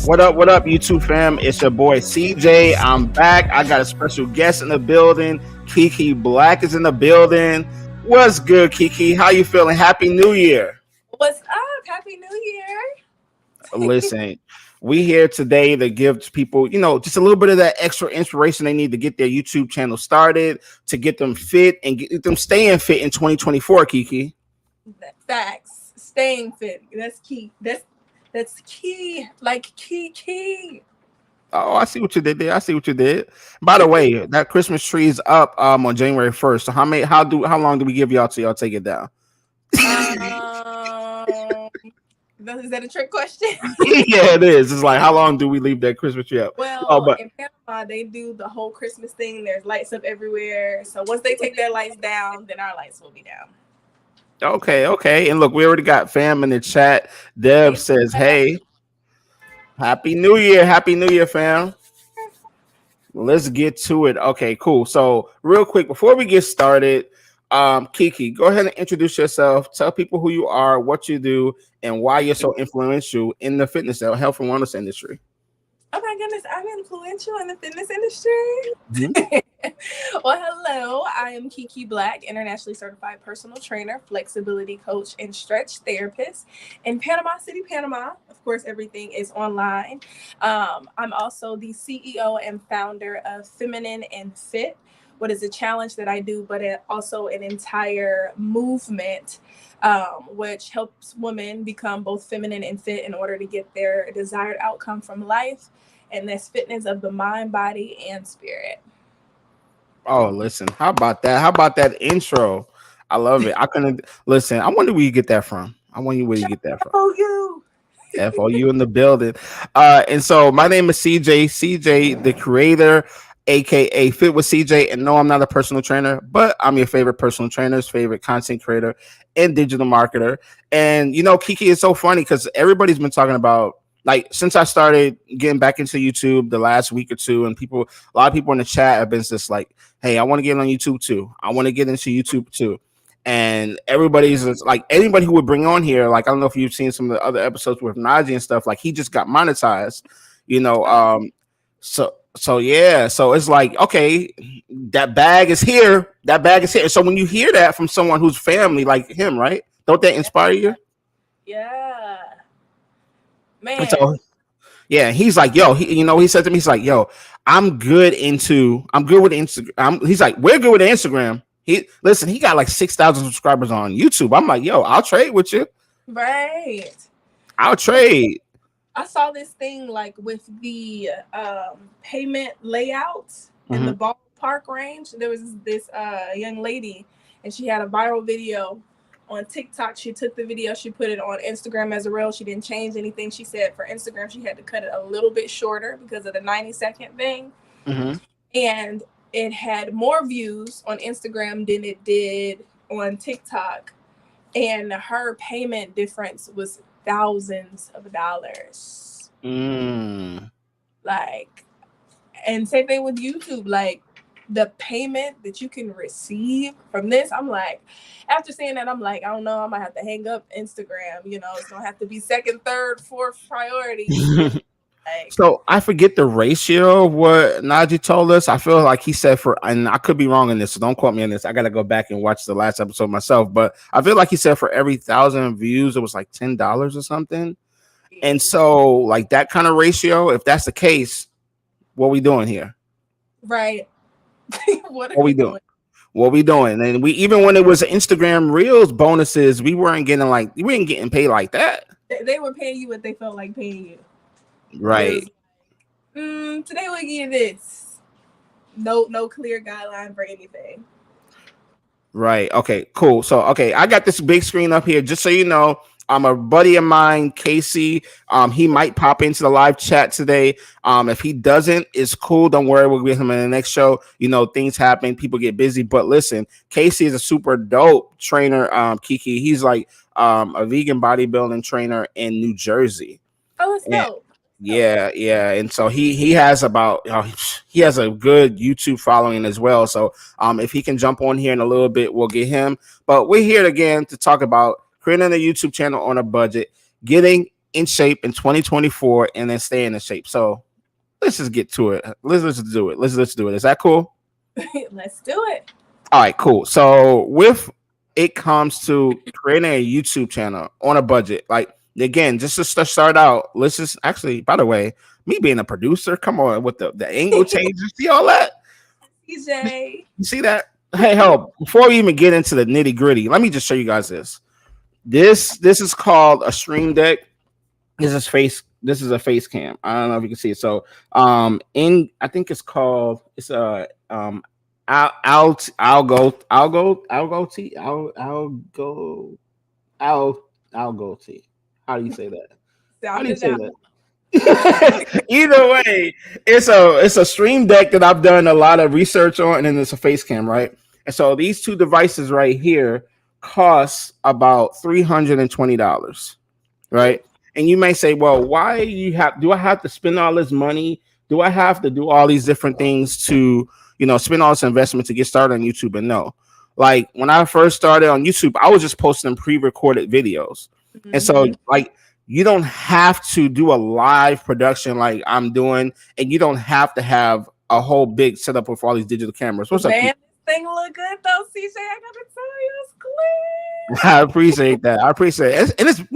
What up, YouTube fam? It's your boy CJ. I'm back. I got a special guest in the building. Kiki Black is in the building. What's good, Kiki? How you feeling? Happy New Year. What's up? Happy New Year. Listen, we here today to give people, just a little bit of that extra inspiration they need to get their YouTube channel started, to get them fit and get them staying fit in 2024, Kiki. Facts. Staying fit. That's key. That's key. Like key. Oh, I see what you did there. I see what you did. By the way, that Christmas tree is up on January 1st. So how long do we give y'all till y'all take it down? Is that a trick question? Yeah, it is. It's like, how long do we leave that Christmas tree up? Well, in Panama, they do the whole Christmas thing. There's lights up everywhere. So once they take their lights down, then our lights will be down. Okay. And look, we already got fam in the chat. Deb says, hey, Happy New Year, fam. Let's get to it. Okay, cool. So real quick, before we get started, Kiki, go ahead and introduce yourself. Tell people who you are, what you do, and why you're so influential in the fitness health and wellness industry. Oh my goodness, I'm influential in the fitness industry. Mm-hmm. Well, hello. I am Kiki Black, internationally certified personal trainer, flexibility coach, and stretch therapist in Panama City, Panama. Of course, everything is online. I'm also the CEO and founder of Feminine and Fit, what is a challenge that I do, but also an entire movement which helps women become both feminine and fit in order to get their desired outcome from life. And that's fitness of the mind, body, and spirit. Oh, listen, how about that? How about that intro? I love it. I couldn't listen. I wonder where you get that from. FOU in the building. And so my name is CJ, the creator, aka Fit with CJ. And no, I'm not a personal trainer, but I'm your favorite personal trainer's favorite content creator and digital marketer. And Kiki, is so funny because everybody's been talking about, like, since I started getting back into YouTube the last week or two, and a lot of people in the chat have been just like, hey, I want to get on YouTube too. I want to get into YouTube too. And everybody's just, like, anybody who would bring on here, like, I don't know if you've seen some of the other episodes with Najee and stuff, like, he just got monetized, So yeah, so it's like, okay, that bag is here. So when you hear that from someone who's family like him, right? Don't that inspire you? Yeah. Man. So, yeah, he's like, yo, he said to me, he's like, yo, I'm good with Instagram. He's like, we're good with Instagram. He got like 6,000 subscribers on YouTube. I'm like, yo, I'll trade with you. Right. I'll trade. I saw this thing like with the payment layouts in the ballpark range. There was this young lady, and she had a viral video on TikTok. She took the video, she put it on Instagram as a reel. She didn't change anything. She said for Instagram, she had to cut it a little bit shorter because of the 90-second thing. Mm-hmm. And it had more views on Instagram than it did on TikTok. And her payment difference was thousands of dollars. Like, and same thing with YouTube. Like, the payment that you can receive from this, I'm like, after seeing that, I'm like, I don't know, I might have to hang up Instagram. It's gonna have to be second, third, fourth priority. So I forget the ratio of what Najee told us. I feel like he said and I could be wrong in this, so don't quote me on this. I gotta go back and watch the last episode myself, but I feel like he said for every 1,000 views, it was like $10 or something. And so, like, that kind of ratio, if that's the case, what we doing here? Right. What are we doing? What we doing? And even when it was Instagram Reels bonuses, we weren't getting paid like that. They were paying you what they felt like paying you. Right. Today we'll give you this. No clear guideline for anything. Right. Okay, cool. So, I got this big screen up here, just so you know. A buddy of mine, Casey, he might pop into the live chat today. If he doesn't, it's cool. Don't worry. We'll get him in the next show. Things happen. People get busy. But listen, Casey is a super dope trainer, Kiki. He's like a vegan bodybuilding trainer in New Jersey. Oh, it's dope. Yeah. And so he has he has a good YouTube following as well. So if he can jump on here in a little bit, we'll get him. But we're here again to talk about creating a YouTube channel on a budget, getting in shape in 2024 and then stay in shape. So let's just get to it. Let's do it. Let's do it. Is that cool? Let's do it. All right, cool. So with it comes to creating a YouTube channel on a budget, like again, just to start out, let's just actually, by the way, me being a producer, come on with the angle changes. See all that? CJ. You see that? Hey, help. Before we even get into the nitty gritty, let me just show you guys this. This is called a Stream Deck. This is a face cam. I don't know if you can see it. So I think it's called Algo T. How do you say that? How do you say that? Either way, it's a Stream Deck that I've done a lot of research on, and then it's a face cam, right? And so these two devices right here cost about $320, right? And you may say, well, why do I have to spend all this money? Do I have to do all these different things to, spend all this investment to get started on YouTube? And no, like when I first started on YouTube, I was just posting pre-recorded videos. Mm-hmm. And so like, you don't have to do a live production like I'm doing, and you don't have to have a whole big setup with all these digital cameras. What's up? This thing look good though, CJ. I gotta tell you, it's clear. I appreciate that. And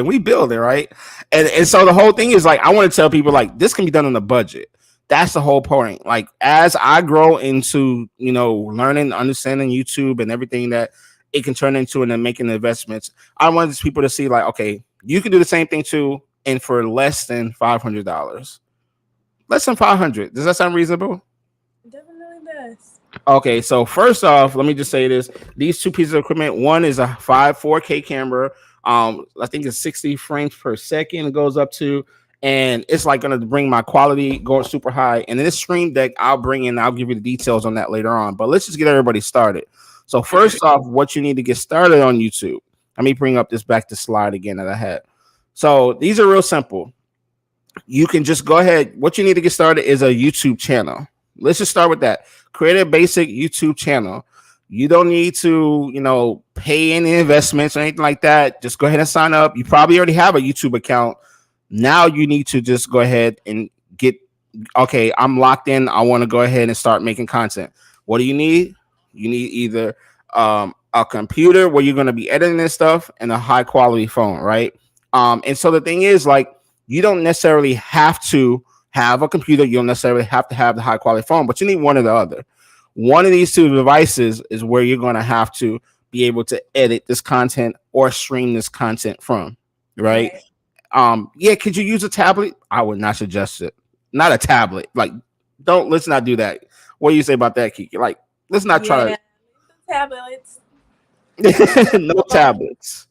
we building, right? And so the whole thing is like, I want to tell people like this can be done on a budget. That's the whole point. Like as I grow into, learning, understanding YouTube and everything that it can turn into, and then making investments, I want people to see like, okay, you can do the same thing too, and for less than $500. Less than $500. Does that sound reasonable? Definitely does. Okay, so first off, let me just say this: these two pieces of equipment. One is a 4K camera. I think it's 60 frames per second. It goes up to, and it's like going to bring my quality going super high. And then this Stream Deck, I'll give you the details on that later on. But let's just get everybody started. So first off, what you need to get started on YouTube. Let me bring up this back to slide again that I had. So these are real simple. You can just go ahead. What you need to get started is a YouTube channel. Let's just start with that. Create a basic YouTube channel. You don't need to, pay any investments or anything like that. Just go ahead and sign up. You probably already have a YouTube account. Now you need to just go ahead and okay, I'm locked in. I want to go ahead and start making content. What do you need? You need either a computer where you're going to be editing this stuff, and a high quality phone, right? And so the thing is, like, you don't necessarily have to have a computer. You don't necessarily have to have the high quality phone, but you need one or the other. One of these two devices is where you're going to have to be able to edit this content or stream this content from, right? Could you use a tablet? I would not suggest it. Not a tablet. Like, let's not do that. What do you say about that, Kiki? Like, let's not try it. Tablets. No tablets.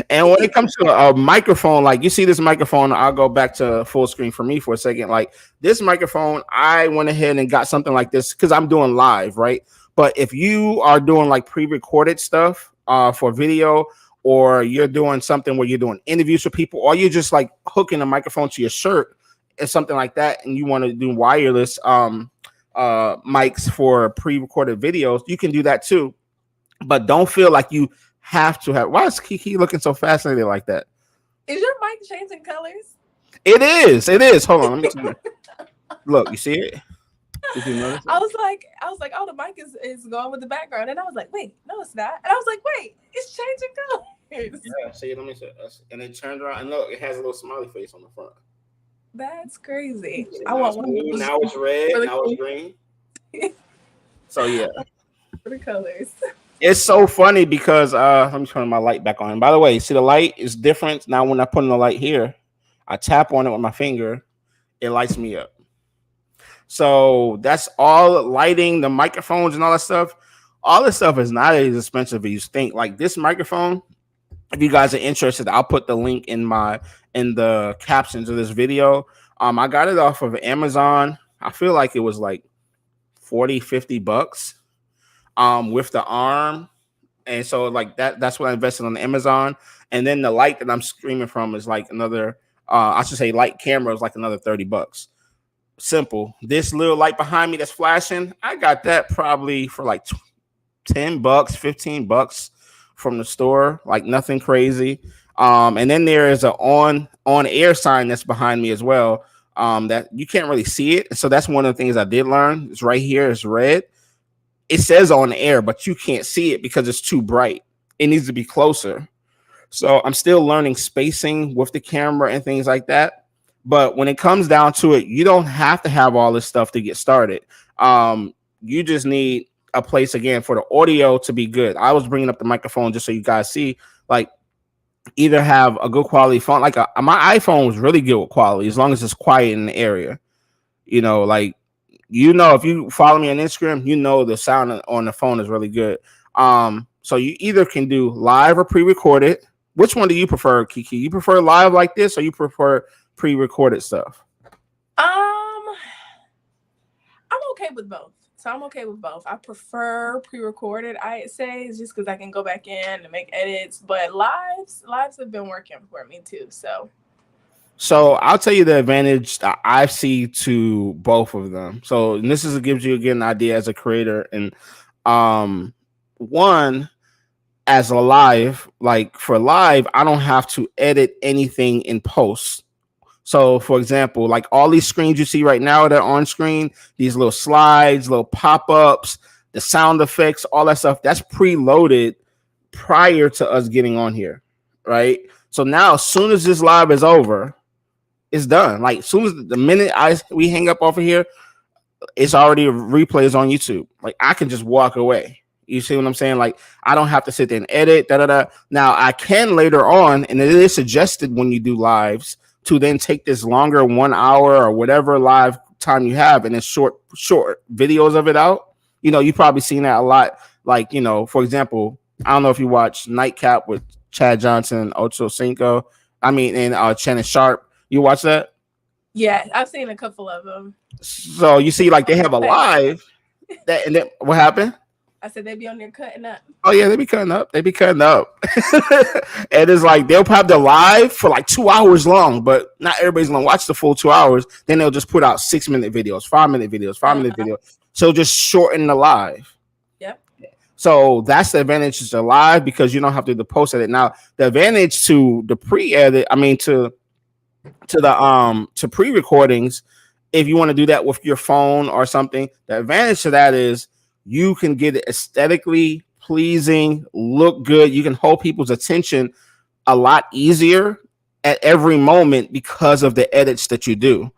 And when it comes to a microphone, like you see this microphone, I'll go back to full screen for me for a second. Like this microphone, I went ahead and got something like this because I'm doing live, right? But if you are doing like pre-recorded stuff for video, or you're doing something where you're doing interviews with people, or you're just like hooking a microphone to your shirt and something like that, and you want to do wireless mics for pre-recorded videos, you can do that too. But don't feel like you have to have. Why is Kiki looking so fascinated like that? Is your mic changing colors? It is. Hold on, let me see. Look, you see it? Did you notice it? I was like, oh, the mic is going with the background, and I was like, wait, no, it's not. And I was like, wait, it's changing colors. Yeah, see, let me see. And it turned around, and look, it has a little smiley face on the front. That's crazy. I want one. Now it's red. Now it's green. So yeah, the colors. It's so funny because let me turn my light back on. By the way, see the light is different now. When I put in the light here, I tap on it with my finger, it lights me up. So that's all lighting, the microphones and all that stuff. All this stuff is not as expensive as you think. Like this microphone, if you guys are interested, I'll put the link in the captions of this video. I got it off of Amazon. I feel like it was like $40-50 with the arm. And so like that's what I invested on Amazon. And then the light that I'm streaming from is like another light camera is like another $30. Simple. This little light behind me that's flashing, I got that probably for like $10, $15 from the store. Like nothing crazy. And then there is a on air sign that's behind me as well. That you can't really see it. So that's one of the things I did learn. It's right here. It's red. It says on air, but you can't see it because it's too bright. It needs to be closer. So I'm still learning spacing with the camera and things like that. But when it comes down to it, you don't have to have all this stuff to get started. You just need a place again for the audio to be good. I was bringing up the microphone just so you guys see, like, either have a good quality phone. Like my iPhone was really good with quality as long as it's quiet in the area. Like if you follow me on Instagram, the sound on the phone is really good. So you either can do live or pre-recorded. Which one do you prefer, Kiki? You prefer live like this, or you prefer pre-recorded stuff? I'm okay with both. So I'm okay with both. I prefer pre-recorded, I'd say, just because I can go back in and make edits. But lives have been working for me too. So I'll tell you the advantage that I see to both of them. So gives you again an idea as a creator. And one, as a live, like for live, I don't have to edit anything in post. So, for example, like all these screens you see right now that are on screen, these little slides, little pop-ups, the sound effects, all that stuff, that's preloaded prior to us getting on here, right? So now, as soon as this live is over, it's done. Like, as soon as the minute we hang up off of here, it's already replays on YouTube. Like, I can just walk away. You see what I'm saying? Like, I don't have to sit there and edit. Now, I can later on, and it is suggested when you do lives, to then take this longer 1 hour or whatever live time you have and then short videos of it out. You probably seen that a lot. Like, for example, I don't know if you watch Nightcap with Chad Johnson, Ocho Cinco. And Shannon Sharp. You watch that? Yeah, I've seen a couple of them. So you see, like, they have a live. And then what happened? I said they be on there cutting up. Oh yeah, they be cutting up. And it's like they'll have the live for like 2 hours long, but not everybody's gonna watch the full 2 hours. Then they'll just put out 6-minute videos, 5-minute videos, 5-minute videos. So just shorten the live. Yep. So that's the advantage to live because you don't have to do the post edit. Now the advantage to the pre-edit, to pre-recordings, if you want to do that with your phone or something, the advantage to that is you can get it aesthetically pleasing, look good. You can hold people's attention a lot easier at every moment because of the edits that you do.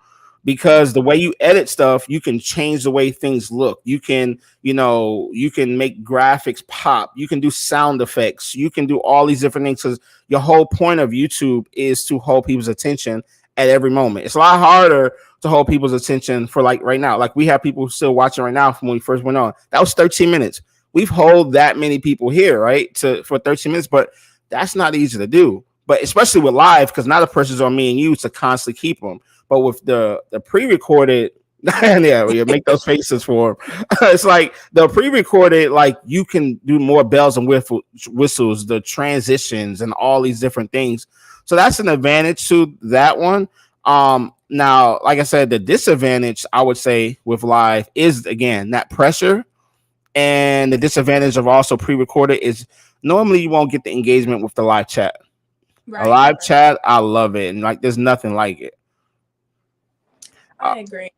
Because the way you edit stuff, you can change the way things look. You can, you can make graphics pop. You can do sound effects. You can do all these different things because your whole point of YouTube is to hold people's attention at every moment. It's a lot harder to hold people's attention for like right now. Like we have people still watching right now from when we first went on. That was 13 minutes. We've hold that many people here, right? For 13 minutes, but that's not easy to do. But especially with live, because now the pressure's on me and you to constantly keep them. But with the pre-recorded, yeah, you make those faces for them. It's like the pre-recorded, like you can do more bells and whistles, the transitions and all these different things. So that's an advantage to that one. Now, like I said, the disadvantage I would say with live is again that pressure, and the disadvantage of also pre-recorded is normally you won't get the engagement with the live chat. Right. A live chat, I love it, and like there's nothing like it. I agree.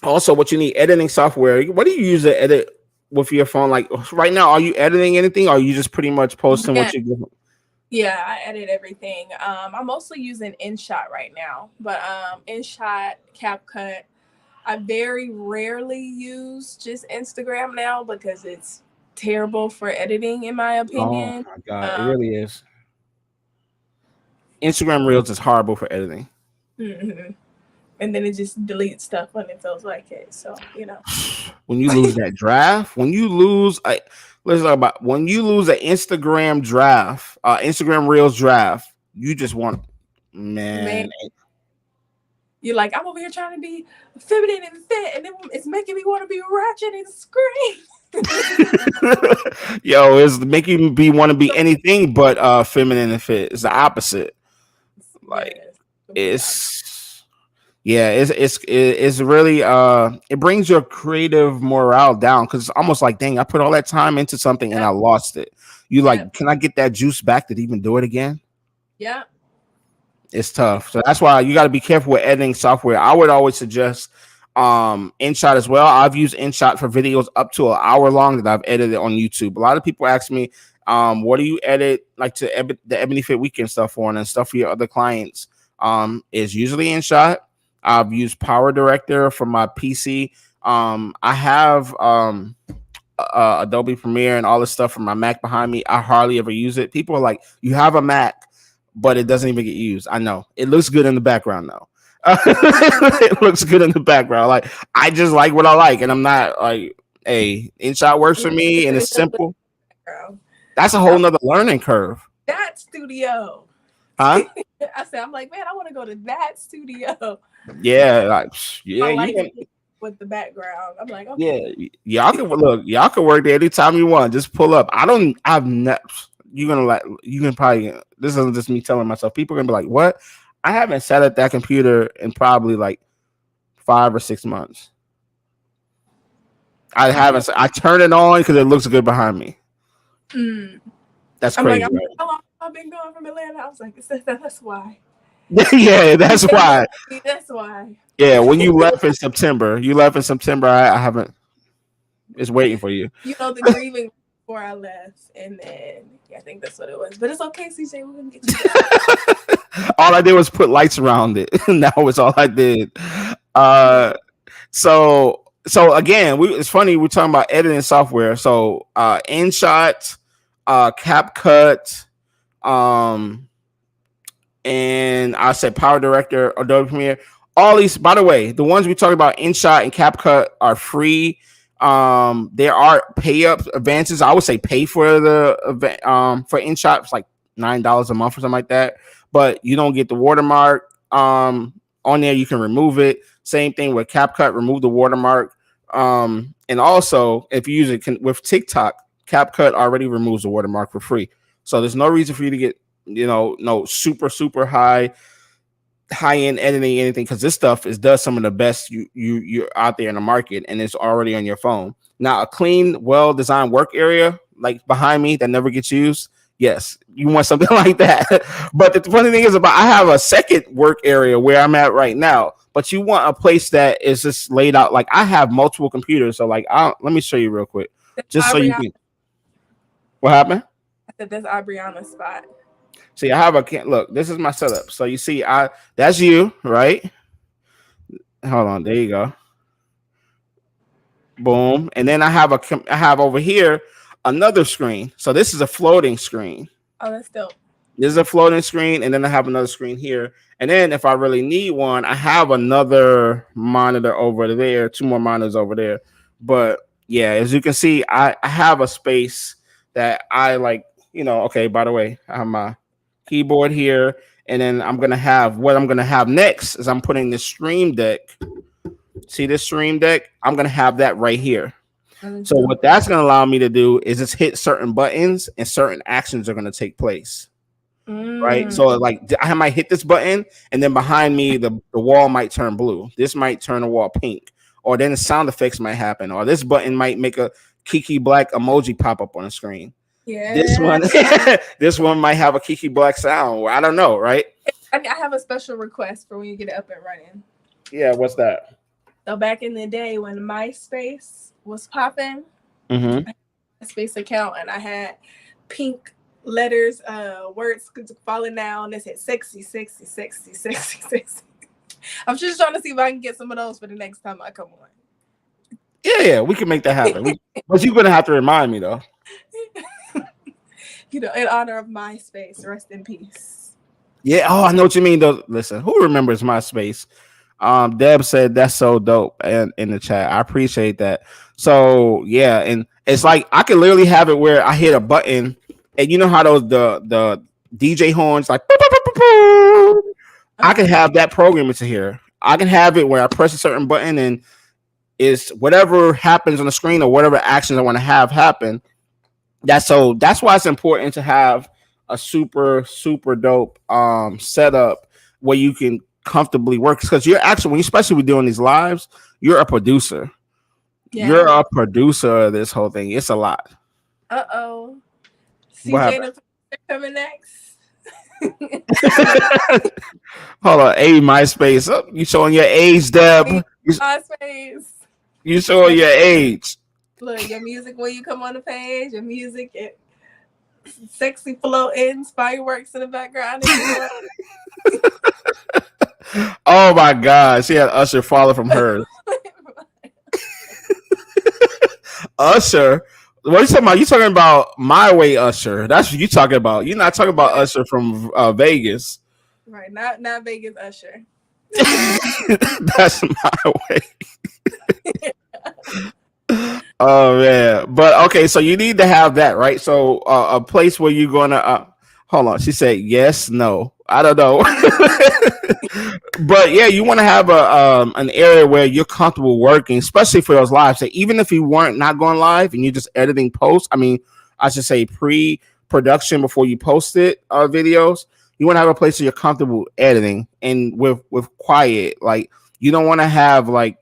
Also, what you need editing software. What do you use to edit with your phone? Like right now, are you editing anything, or are you just pretty much posting what you do? Yeah, I edit everything. I'm mostly using InShot right now, but InShot, CapCut. I very rarely use just Instagram now because it's terrible for editing, in my opinion. Oh my God, it really is. Instagram Reels is horrible for editing. Mm-hmm. And then it just deletes stuff when it feels like it. So, when you lose that draft, when you lose, let's talk about when you lose an Instagram draft, Instagram Reels draft, you just want, man. You're like, I'm over here trying to be feminine and fit, and then it's making me want to be ratchet and scream. Yo, it's making me want to be anything but feminine and fit. It's the opposite. Like it's really it brings your creative morale down because it's almost like, dang, I put all that time into something and I lost it. you like, can I get that juice back to even do it again? Yeah. It's tough. So that's why you got to be careful with editing software. I would always suggest InShot as well. I've used InShot for videos up to an hour long that I've edited on YouTube. A lot of people ask me, what do you edit like to the Ebony Fit Weekend stuff for and stuff for your other clients? Is usually InShot. I've used Power Director for my PC. I have Adobe Premiere and all this stuff from my Mac behind me. I hardly ever use it. People are like, you have a Mac, but it doesn't even get used. I know it looks good in the background though. It looks good in the background. Like I just like what I like, and I'm not like, hey, InShot works for me and it's simple. That's a whole nother learning curve. That studio. Huh? I said, I'm like, man, I want to go to that studio. Yeah, like yeah, I like it with the background. I'm like, okay. Yeah, y'all can work there anytime you want. Just pull up. I've never. You're gonna like. You can probably. This isn't just me telling myself. People are gonna be like, "What?" I haven't sat at that computer in probably like 5 or 6 months. I haven't. I turn it on because it looks good behind me. That's crazy. I'm like, how long I've been going from Atlanta? I was like, that's why. Yeah, that's why. That's why. Yeah, when you left in September, I haven't. It's waiting for you. You know, the grieving before I left, and then I think that's what it was. But it's okay, CJ. We're gonna get you. All I did was put lights around it. That was all I did. So again, it's funny we're talking about editing software. So InShot, CapCut, and I said Power Director, Adobe Premiere. All these, by the way, the ones we talk about, InShot and CapCut, are free. There are pay up advances. I would say pay for the for InShot. It's like $9 a month or something like that. But you don't get the watermark on there. You can remove it. Same thing with CapCut. Remove the watermark. And also, if you use it with TikTok, CapCut already removes the watermark for free. So there's no reason for you to get no super high end editing anything, because this stuff does some of the best you're out there in the market, and it's already on your phone. Now, a clean, well-designed work area like behind me that never gets used, yes, you want something like that. But the funny thing is, I have a second work area where I'm at right now, but you want a place that is just laid out. Like I have multiple computers, so like let me show you real quick, just so you can. What happened? I said that's Aubriana's spot. See, I have look, this is my setup. So you see, that's you, right? Hold on, there you go. Boom. And then I have over here another screen. So this is a floating screen. Oh, that's dope. This is a floating screen, and then I have another screen here. And then if I really need one, I have another monitor over there, 2 more monitors over there. But yeah, as you can see, I have a space that I like, okay, by the way, I have my keyboard here, and then I'm gonna have next is I'm putting this Stream Deck. See this Stream Deck? I'm gonna have that right here. So what that's gonna allow me to do is just hit certain buttons, and certain actions are gonna take place. Right? So like I might hit this button, and then behind me the wall might turn blue. This might turn the wall pink, or then the sound effects might happen, or this button might make a Kiki Black emoji pop up on the screen. Yeah. This one might have a Kiki Black sound. I don't know, right? I have a special request for when you get it up and running. Yeah, what's that? So back in the day when MySpace was popping, I had a MySpace account, and I had pink letters, words falling down that said sexy. I'm just trying to see if I can get some of those for the next time I come on. Yeah, we can make that happen. But you're gonna have to remind me though. In honor of MySpace, rest in peace. Yeah. Oh, I know what you mean though. Listen, who remembers MySpace? Deb said that's so dope and in the chat. I appreciate that. So yeah, and it's like I can literally have it where I hit a button, and you know how those the DJ horns like I can have that program into here. I can have it where I press a certain button, and is whatever happens on the screen or whatever actions I want to have happen. That's why it's important to have a super dope setup where you can comfortably work, because you're actually, especially when doing these lives, you're a producer. Yeah. You're a producer of this whole thing. It's a lot. What CJ happened? the coming next. Hold on, MySpace. Oh, you showing your age, Deb? MySpace. You showing your age? Look, your music when you come on the page, your music, it, sexy floating, fireworks in the background. Oh my God, she had Usher follow from her. Usher. What are you talking about? You talking about My Way Usher? That's what you talking about. You're not talking about Usher from Vegas. Right, not Vegas Usher. That's My Way. Oh man, but okay, so you need to have that, right? So a place where you're gonna hold on. She said yes, no. I don't know, but yeah, you want to have a an area where you're comfortable working, especially for those lives. So even if you weren't not going live and you're just editing posts, I mean, I should say pre-production before you post it videos. You want to have a place where you're comfortable editing and with quiet. Like you don't want to have like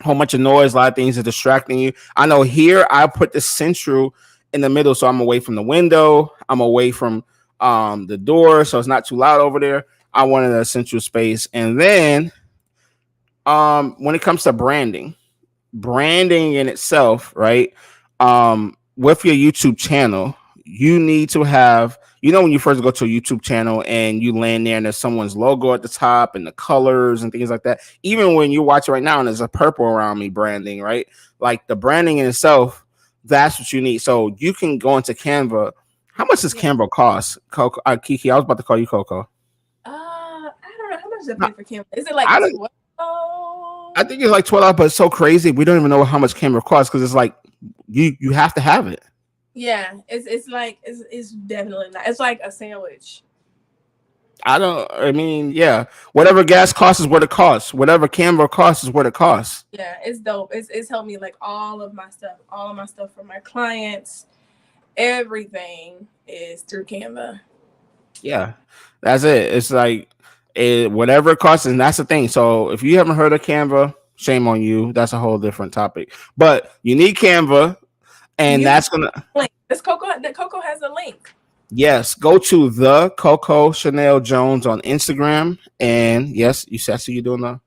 a whole bunch of noise, a lot of things are distracting you. I know here I put the central in the middle, so I'm away from the window. I'm away from the door, so it's not too loud over there. I wanted a central space. And then when it comes to branding in itself, right? With your YouTube channel, you need to have, when you first go to a YouTube channel and you land there and there's someone's logo at the top and the colors and things like that. Even when you watch it right now and there's a purple around me branding, right? Like the branding in itself, that's what you need. So you can go into Canva. How much does Canva cost? Coco, Kiki, I was about to call you Coco. I don't know how much they pay for Canva. Is it like I think it's like $12, but it's so crazy. We don't even know how much Canva costs because it's like you have to have it. Yeah, it's definitely not. It's like a sandwich. Yeah. Whatever gas costs is what it costs. Whatever Canva costs is what it costs. Yeah, it's dope. It's helped me like all of my stuff for my clients. Everything is through Canva. Yeah, that's it. It's like whatever it costs, and that's the thing. So if you haven't heard of Canva, shame on you. That's a whole different topic. But you need Canva, and that's gonna. This Coco has a link. Yes, go to the Coco Chanel Jones on Instagram, and yes, you said so. You're doing the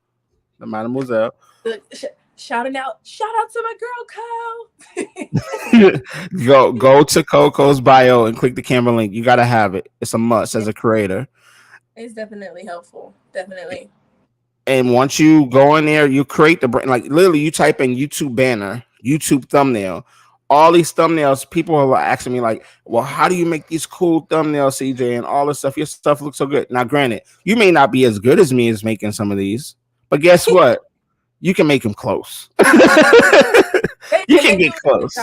Mademoiselle. Shout out to my girl Co. go to Coco's bio and click the Canva link. You gotta have it. It's a must as a creator. It's definitely helpful. Definitely. And once you go in there, you create the brand. Like literally, you type in YouTube banner, YouTube thumbnail. All these thumbnails, people are asking me like, well, how do you make these cool thumbnails, CJ, and all this stuff? Your stuff looks so good. Now, granted, you may not be as good as me as making some of these, but guess what? You can make them close. You can get close.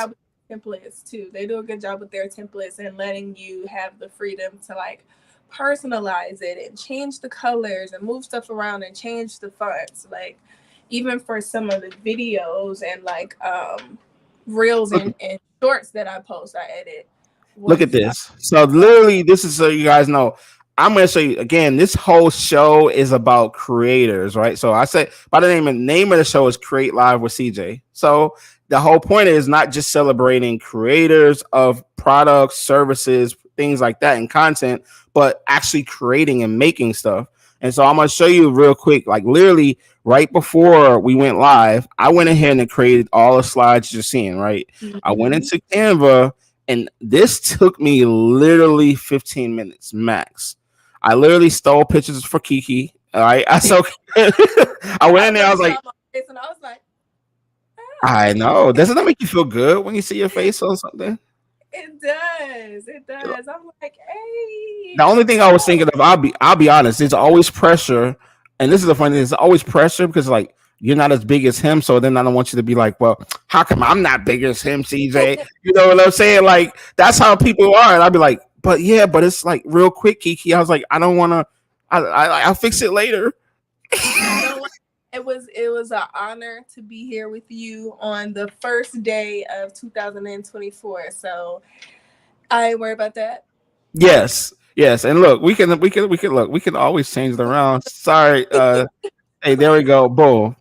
Templates too. They do a good job with their templates and letting you have the freedom to like personalize it and change the colors and move stuff around and change the fonts. Like even for some of the videos and like reels and shorts that I post, I edit. Look at this. So literally, this is so you guys know. I'm going to show you again. This whole show is about creators, right? So I said by the name of the show is Create Live with CJ. So the whole point is not just celebrating creators of products, services, things like that, and content, but actually creating and making stuff. And so I'm going to show you real quick, like literally right before we went live, I went ahead and created all the slides you're seeing, right? Mm-hmm. I went into Canva, and this took me literally 15 minutes max. I literally stole pictures for Kiki. All right. I went in there. I was like, I know. Doesn't that make you feel good when you see your face or something? It does. I'm like, hey. The only thing I was thinking of, I'll be honest, there's always pressure. And this is the funny thing, there's always pressure because like you're not as big as him. So then I don't want you to be like, well, how come I'm not big as him, CJ? You know what I'm saying? Like that's how people are. And I'd be like, but it's like real quick, Kiki. I was like, I don't want to. I'll fix it later. It was an honor to be here with you on the first day of 2024. So I ain't worried about that. Yes. And look, we can always change it around. Sorry. Hey, there we go. Boom.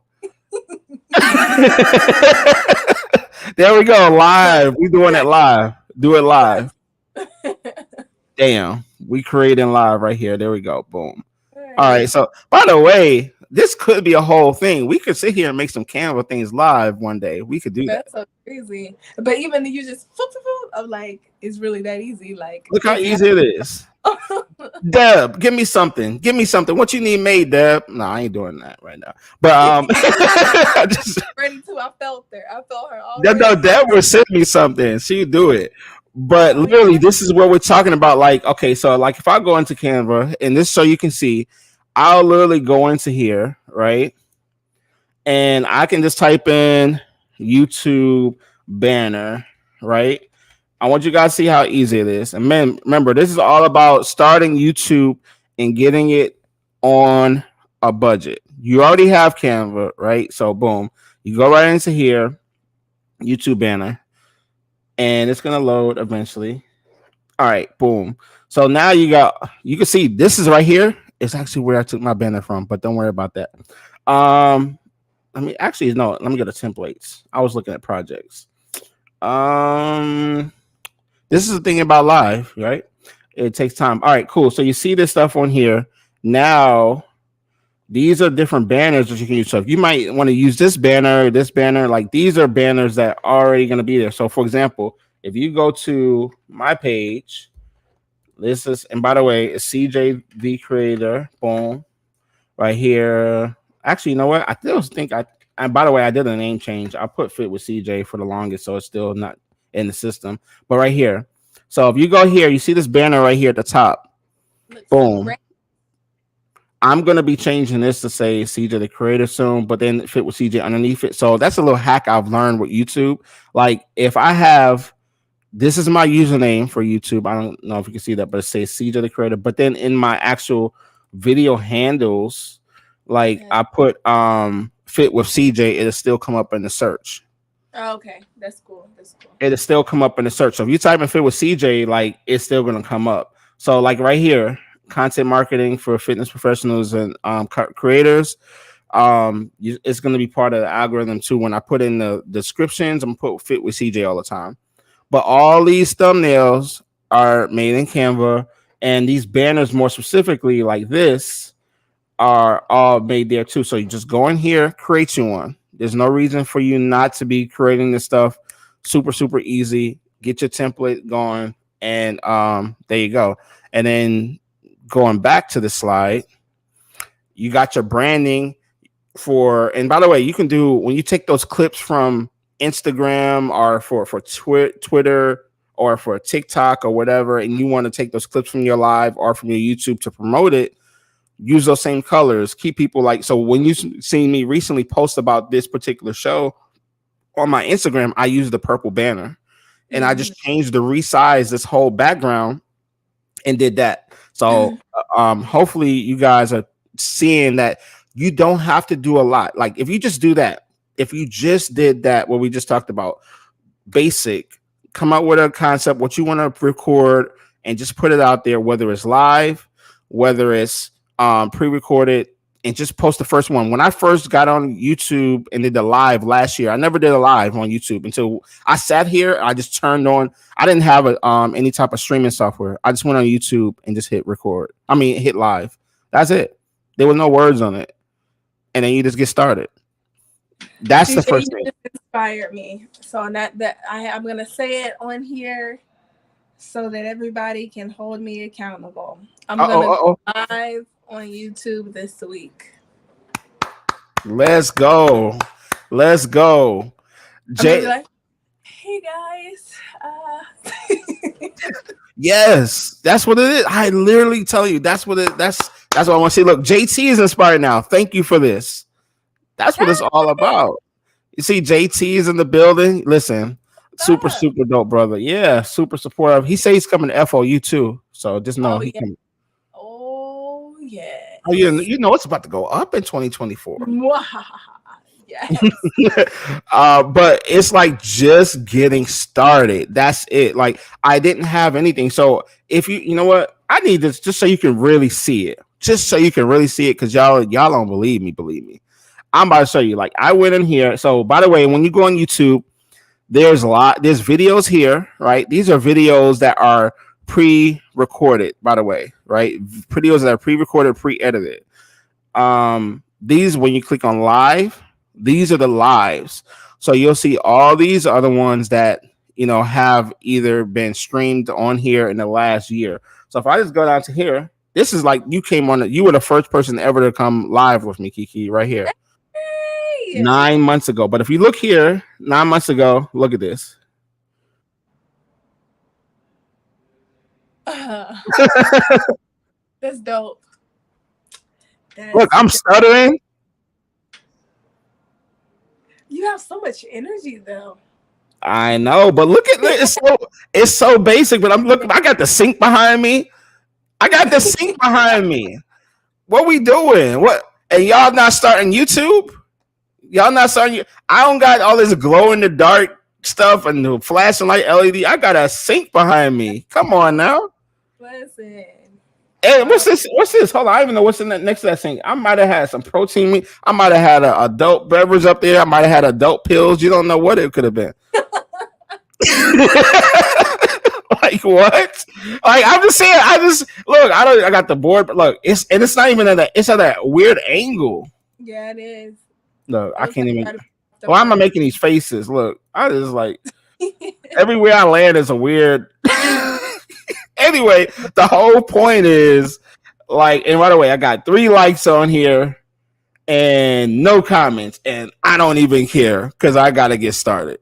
There we go. Live. We doing it live. Do it live. Damn, we creating live right here. There we go. Boom. All All right. right. So, by the way, this could be a whole thing. We could sit here and make some Canva things live one day. We could do that. That's so crazy. But even you just I'm like, it's really that easy. Like, Look how it's easy it is. Deb, give me something. Give me something. What you need made, Deb? No, I ain't doing that right now. But I just ready to. I felt her. I felt her no, already. Deb would send me something. She do it. But Oh, literally, yeah. this is what we're talking about. Like, okay, so like if I go into Canva and this so you can see, I'll literally go into here, right? And I can just type in YouTube banner, right? I want you guys to see how easy it is. And man, remember, this is all about starting YouTube and getting it on a budget. You already have Canva, right? So boom, you go right into here, YouTube banner, and it's gonna load eventually. All right, boom. So now you can see this is right here. It's actually where I took my banner from, but don't worry about that. Let me actually no, let me go to templates. I was looking at projects. This is the thing about live, right? It takes time. All right, cool. So you see this stuff on here. Now, these are different banners that you can use. So if you might want to use this banner, like these are banners that are already going to be there. So for example, if you go to my page, this is, and by the way, it's CJ the Creator. Boom, right here. Actually, you know what? I still think and by the way, I did a name change. I put Fit with CJ for the longest, so it's still not in the system. But right here. So if you go here, you see this banner right here at the top. Looks Boom. great. I'm gonna be changing this to say CJ the Creator soon, but then Fit with CJ underneath it. So that's a little hack I've learned with YouTube. Like if I have this is my username for YouTube. I don't know if you can see that, but it says CJ the Creator. But then in my actual video handles, like Yeah. I put Fit with CJ, it'll still come up in the search. Oh, okay, that's cool. That's cool. It'll still come up in the search. So if you type in Fit with CJ, like it's still gonna come up. So like right here, content marketing for fitness professionals and creators. It's gonna be part of the algorithm too. When I put in the descriptions, I'm gonna put Fit with CJ all the time. But all these thumbnails are made in Canva, and these banners, more specifically, like this, are all made there too. So you just go in here, create you one. There's no reason for you not to be creating this stuff. Super easy. Get your template going, and there you go. And then going back to the slide, you got your branding for. And by the way, you can do when you take those clips from Instagram or for Twitter or for TikTok or whatever, and you want to take those clips from your live or from your YouTube to promote it, use those same colors. Keep people like, so when you seen me recently post about this particular show on my Instagram, I used the purple banner and I just changed the resize this whole background and did that. So hopefully you guys are seeing that you don't have to do a lot. Like if you just do that, if you just did that, what we just talked about, basic, come out with a concept, what you want to record, and just put it out there, whether it's live, whether it's pre-recorded, and just post the first one. When I first got on YouTube and did the live last year, I never did a live on YouTube until I sat here. I just turned on. I didn't have any type of streaming software. I just went on YouTube and just hit record. Hit live. That's it. There was no words on it, and then you just get started. That's the first thing. Just inspired me. So I'm gonna say it on here so that everybody can hold me accountable. I'm gonna go live on YouTube this week. Let's go. Jay, like, hey guys. Yes, that's what it is. I literally tell you, that's what I want to see. Look, JT is inspired now. Thank you for this. That's what it's all about. You see, JT is in the building. Listen, super dope, brother. Yeah, super supportive. He says he's coming to FOU too. So just know he can. Oh yeah. Oh, you know it's about to go up in 2024. Yes. But it's like just getting started. That's it. Like I didn't have anything. So if you know what, I need this just so you can really see it. Just so you can really see it, because y'all don't believe me. I'm about to show you. Like I went in here. So by the way, when you go on YouTube, there's videos here, right? These are videos that are pre-recorded, by the way, right? Videos that are pre-recorded, pre-edited. These, when you click on live, these are the lives. So you'll see all these are the ones that have either been streamed on here in the last year. So if I just go down to here, this is like you were the first person ever to come live with me, Kiki, right here. Hey! 9 months ago. But if you look here, 9 months ago, look at this. That's dope. Look, I'm stuttering. You have so much energy, though. I know, but look at it. It's so basic. But I'm looking. I got the sink behind me. What we doing? What? And y'all not starting YouTube? Y'all not starting? I don't got all this glow in the dark stuff and the flashing light LED. I got a sink behind me. Come on now. Listen. Hey, what's this? Hold on, I don't even know what's in that next to that sink. I might have had some protein meat. I might have had an adult beverage up there. I might have had adult pills. You don't know what it could have been. Like what? Like I'm just saying. Look. I got the board, but look, it's not even at that. It's at that weird angle. Yeah, it is. Look, I can't even. Why am I making these faces? Look, I just like everywhere I land is a weird. Anyway, the whole point is like, and right away, I got 3 likes on here and no comments, and I don't even care because I gotta get started.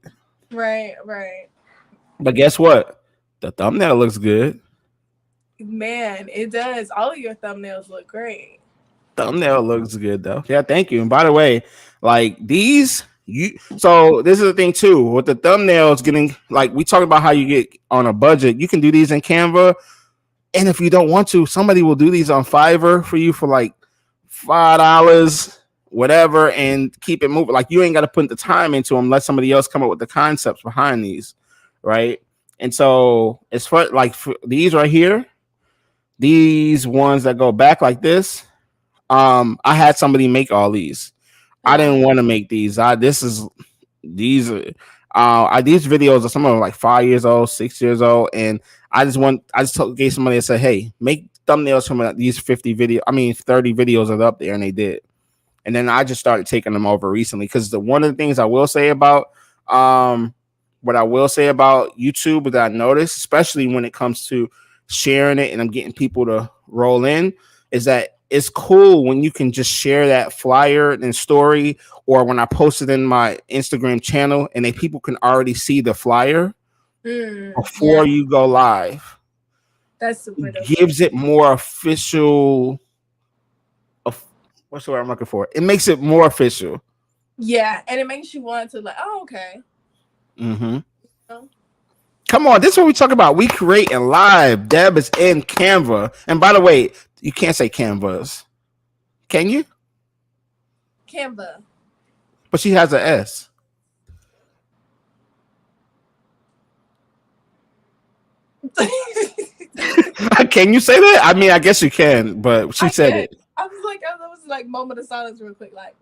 Right. But guess what? The thumbnail looks good. Man, it does. All of your thumbnails look great. Thumbnail looks good though. Yeah, thank you. And by the way, like these. So this is the thing too with the thumbnails getting like we talked about how you get on a budget. You can do these in Canva, and if you don't want to, somebody will do these on Fiverr for you for like $5, whatever, and keep it moving. Like you ain't got to put the time into them. Let somebody else come up with the concepts behind these, right? And so it's for these right here, these ones that go back like this. I had somebody make all these. I didn't want to make these. These videos are some of them like 5 years old, 6 years old, and gave somebody and said, hey, make thumbnails from these 30 videos are up there, and they did. And then I just started taking them over recently because one of the things I will say about YouTube that I noticed, especially when it comes to sharing it and I'm getting people to roll in, is that it's cool when you can just share that flyer and story, or when I post it in my Instagram channel and people can already see the flyer before you go live. That's super dope. Gives it more official. What's the word I'm looking for? It makes it more official. Yeah, and it makes you want to like, oh, okay. Mm-hmm. Come on, this is what we talk about. We create and live. Deb is in Canva. And by the way, you can't say Canvas. Can you? Canva. But she has an S. Can you say that? I mean, I guess you can, but she said it. I was like moment of silence real quick, like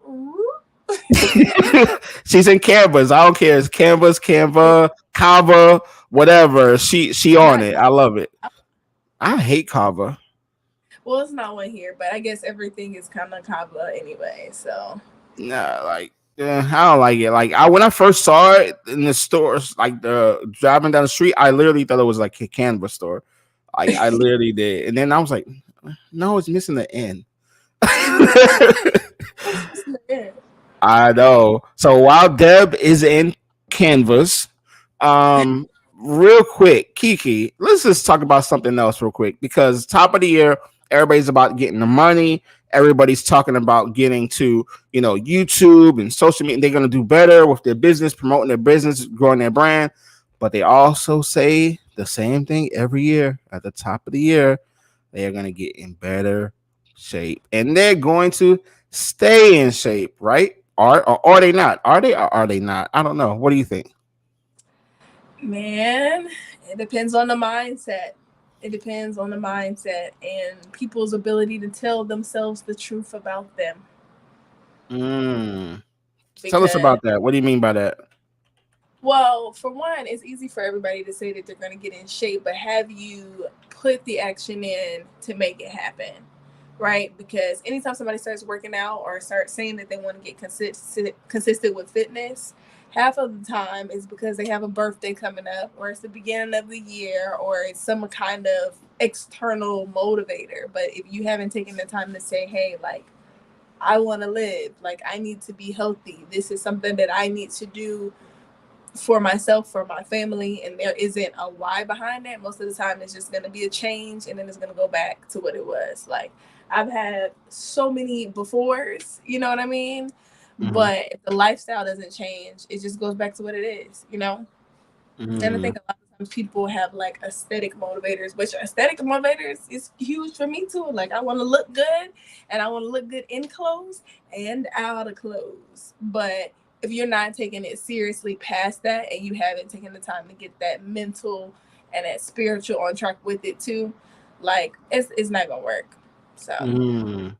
she's in Canvas. I don't care. It's Canvas, Canva, Canva, whatever. She on it. I love it. I hate Canva. Well, it's not one here, but I guess everything is kind of Canva anyway. So I don't like it. Like when I first saw it in the stores, like driving down the street, I literally thought it was like a Canva store. I literally did, and then I was like, no, it's missing the N. I know. So while Deb is in Canvas, real quick, Kiki, let's just talk about something else real quick, because top of the year, everybody's about getting the money. Everybody's talking about getting to, YouTube and social media. They're going to do better with their business, promoting their business, growing their brand. But they also say the same thing every year. At the top of the year, they are going to get in better shape. And they're going to stay in shape, right? Or are they not? Are they or are they not? I don't know. What do you think? Man, it depends on the mindset. It depends on the mindset and people's ability to tell themselves the truth about them. Tell us about that. What do you mean by that? Well, for one, it's easy for everybody to say that they're going to get in shape, but have you put the action in to make it happen? Right? Because anytime somebody starts working out or starts saying that they want to get consistent with fitness, half of the time is because they have a birthday coming up, or it's the beginning of the year, or it's some kind of external motivator. But if you haven't taken the time to say, hey, like, I want to live, like, I need to be healthy, this is something that I need to do for myself, for my family, and there isn't a why behind it, most of the time it's just going to be a change, and then it's going to go back to what it was. Like, I've had so many befores, you know what I mean? But if the lifestyle doesn't change, it just goes back to what it is, you know? And I think a lot of times people have like aesthetic motivators, which aesthetic motivators is huge for me too. Like, I want to look good, and I want to look good in clothes and out of clothes. But if you're not taking it seriously past that, and you haven't taken the time to get that mental and that spiritual on track with it too, like, it's not gonna work. So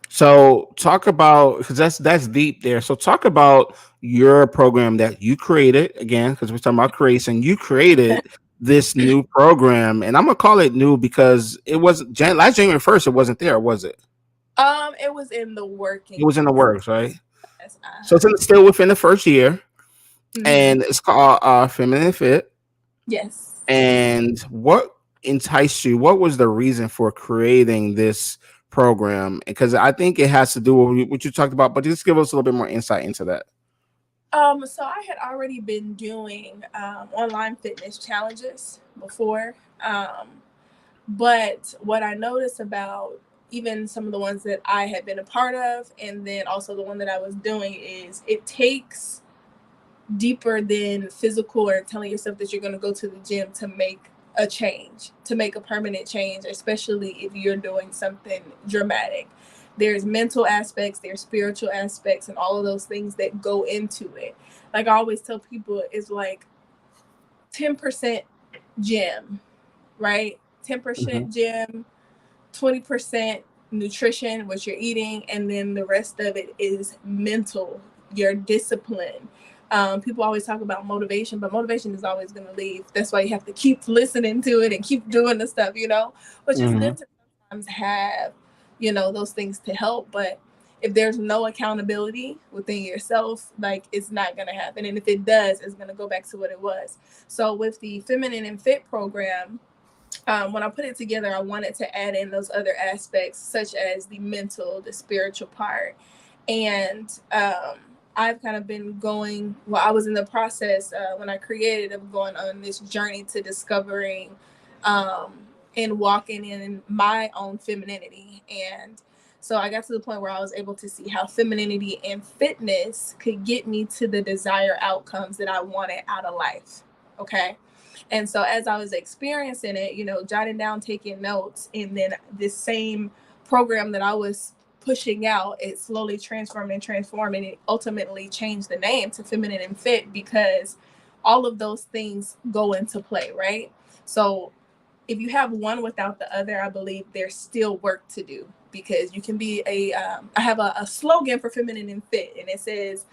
So talk about, because that's deep there. So talk about your program that you created again, because we're talking about creation. You created this new program, and I'm gonna call it new because it was last January 1st. It wasn't there, was it? It was in the It was in the workings. works, right? Yes, So it's still within the first year, mhm. and it's called Feminine Fit. Yes. And what enticed you? What was the reason for creating this program? Because I think it has to do with what you talked about, but just give us a little bit more insight into that. So I had already been doing online fitness challenges before. But what I noticed about even some of the ones that I had been a part of, and then also the one that I was doing, is it takes deeper than physical or telling yourself that you're going to go to the gym to make a change, to make a permanent change, especially if you're doing something dramatic. There's mental aspects, there's spiritual aspects, and all of those things that go into it. Like, I always tell people, it's like 10% gym, right? 10% gym, 20% nutrition, what you're eating, and then the rest of it is mental, your discipline. People always talk about motivation, but motivation is always going to leave. That's why you have to keep listening to it and keep doing the stuff, you know, which is good to sometimes have, you know, those things to help. But if there's no accountability within yourself, like, it's not going to happen. And if it does, it's going to go back to what it was. So with the Feminine and Fit program, when I put it together, I wanted to add in those other aspects, such as the mental, the spiritual part. And I've kind of been going, well, I was in the process when I created of going on this journey to discovering and walking in my own femininity. And so I got to the point where I was able to see how femininity and fitness could get me to the desired outcomes that I wanted out of life. Okay. And so as I was experiencing it, you know, jotting down, taking notes, and then this same program that I was pushing out, it slowly transformed and transformed, and it ultimately changed the name to Feminine and Fit, because all of those things go into play, right? So if you have one without the other, I believe there's still work to do, because you can be I have a slogan for Feminine and Fit, and it says,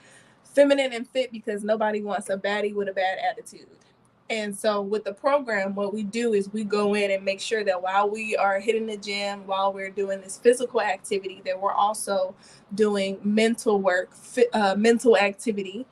feminine and fit because nobody wants a baddie with a bad attitude. And so with the program, what we do is we go in and make sure that while we are hitting the gym, while we're doing this physical activity, that we're also doing mental work, mental activity,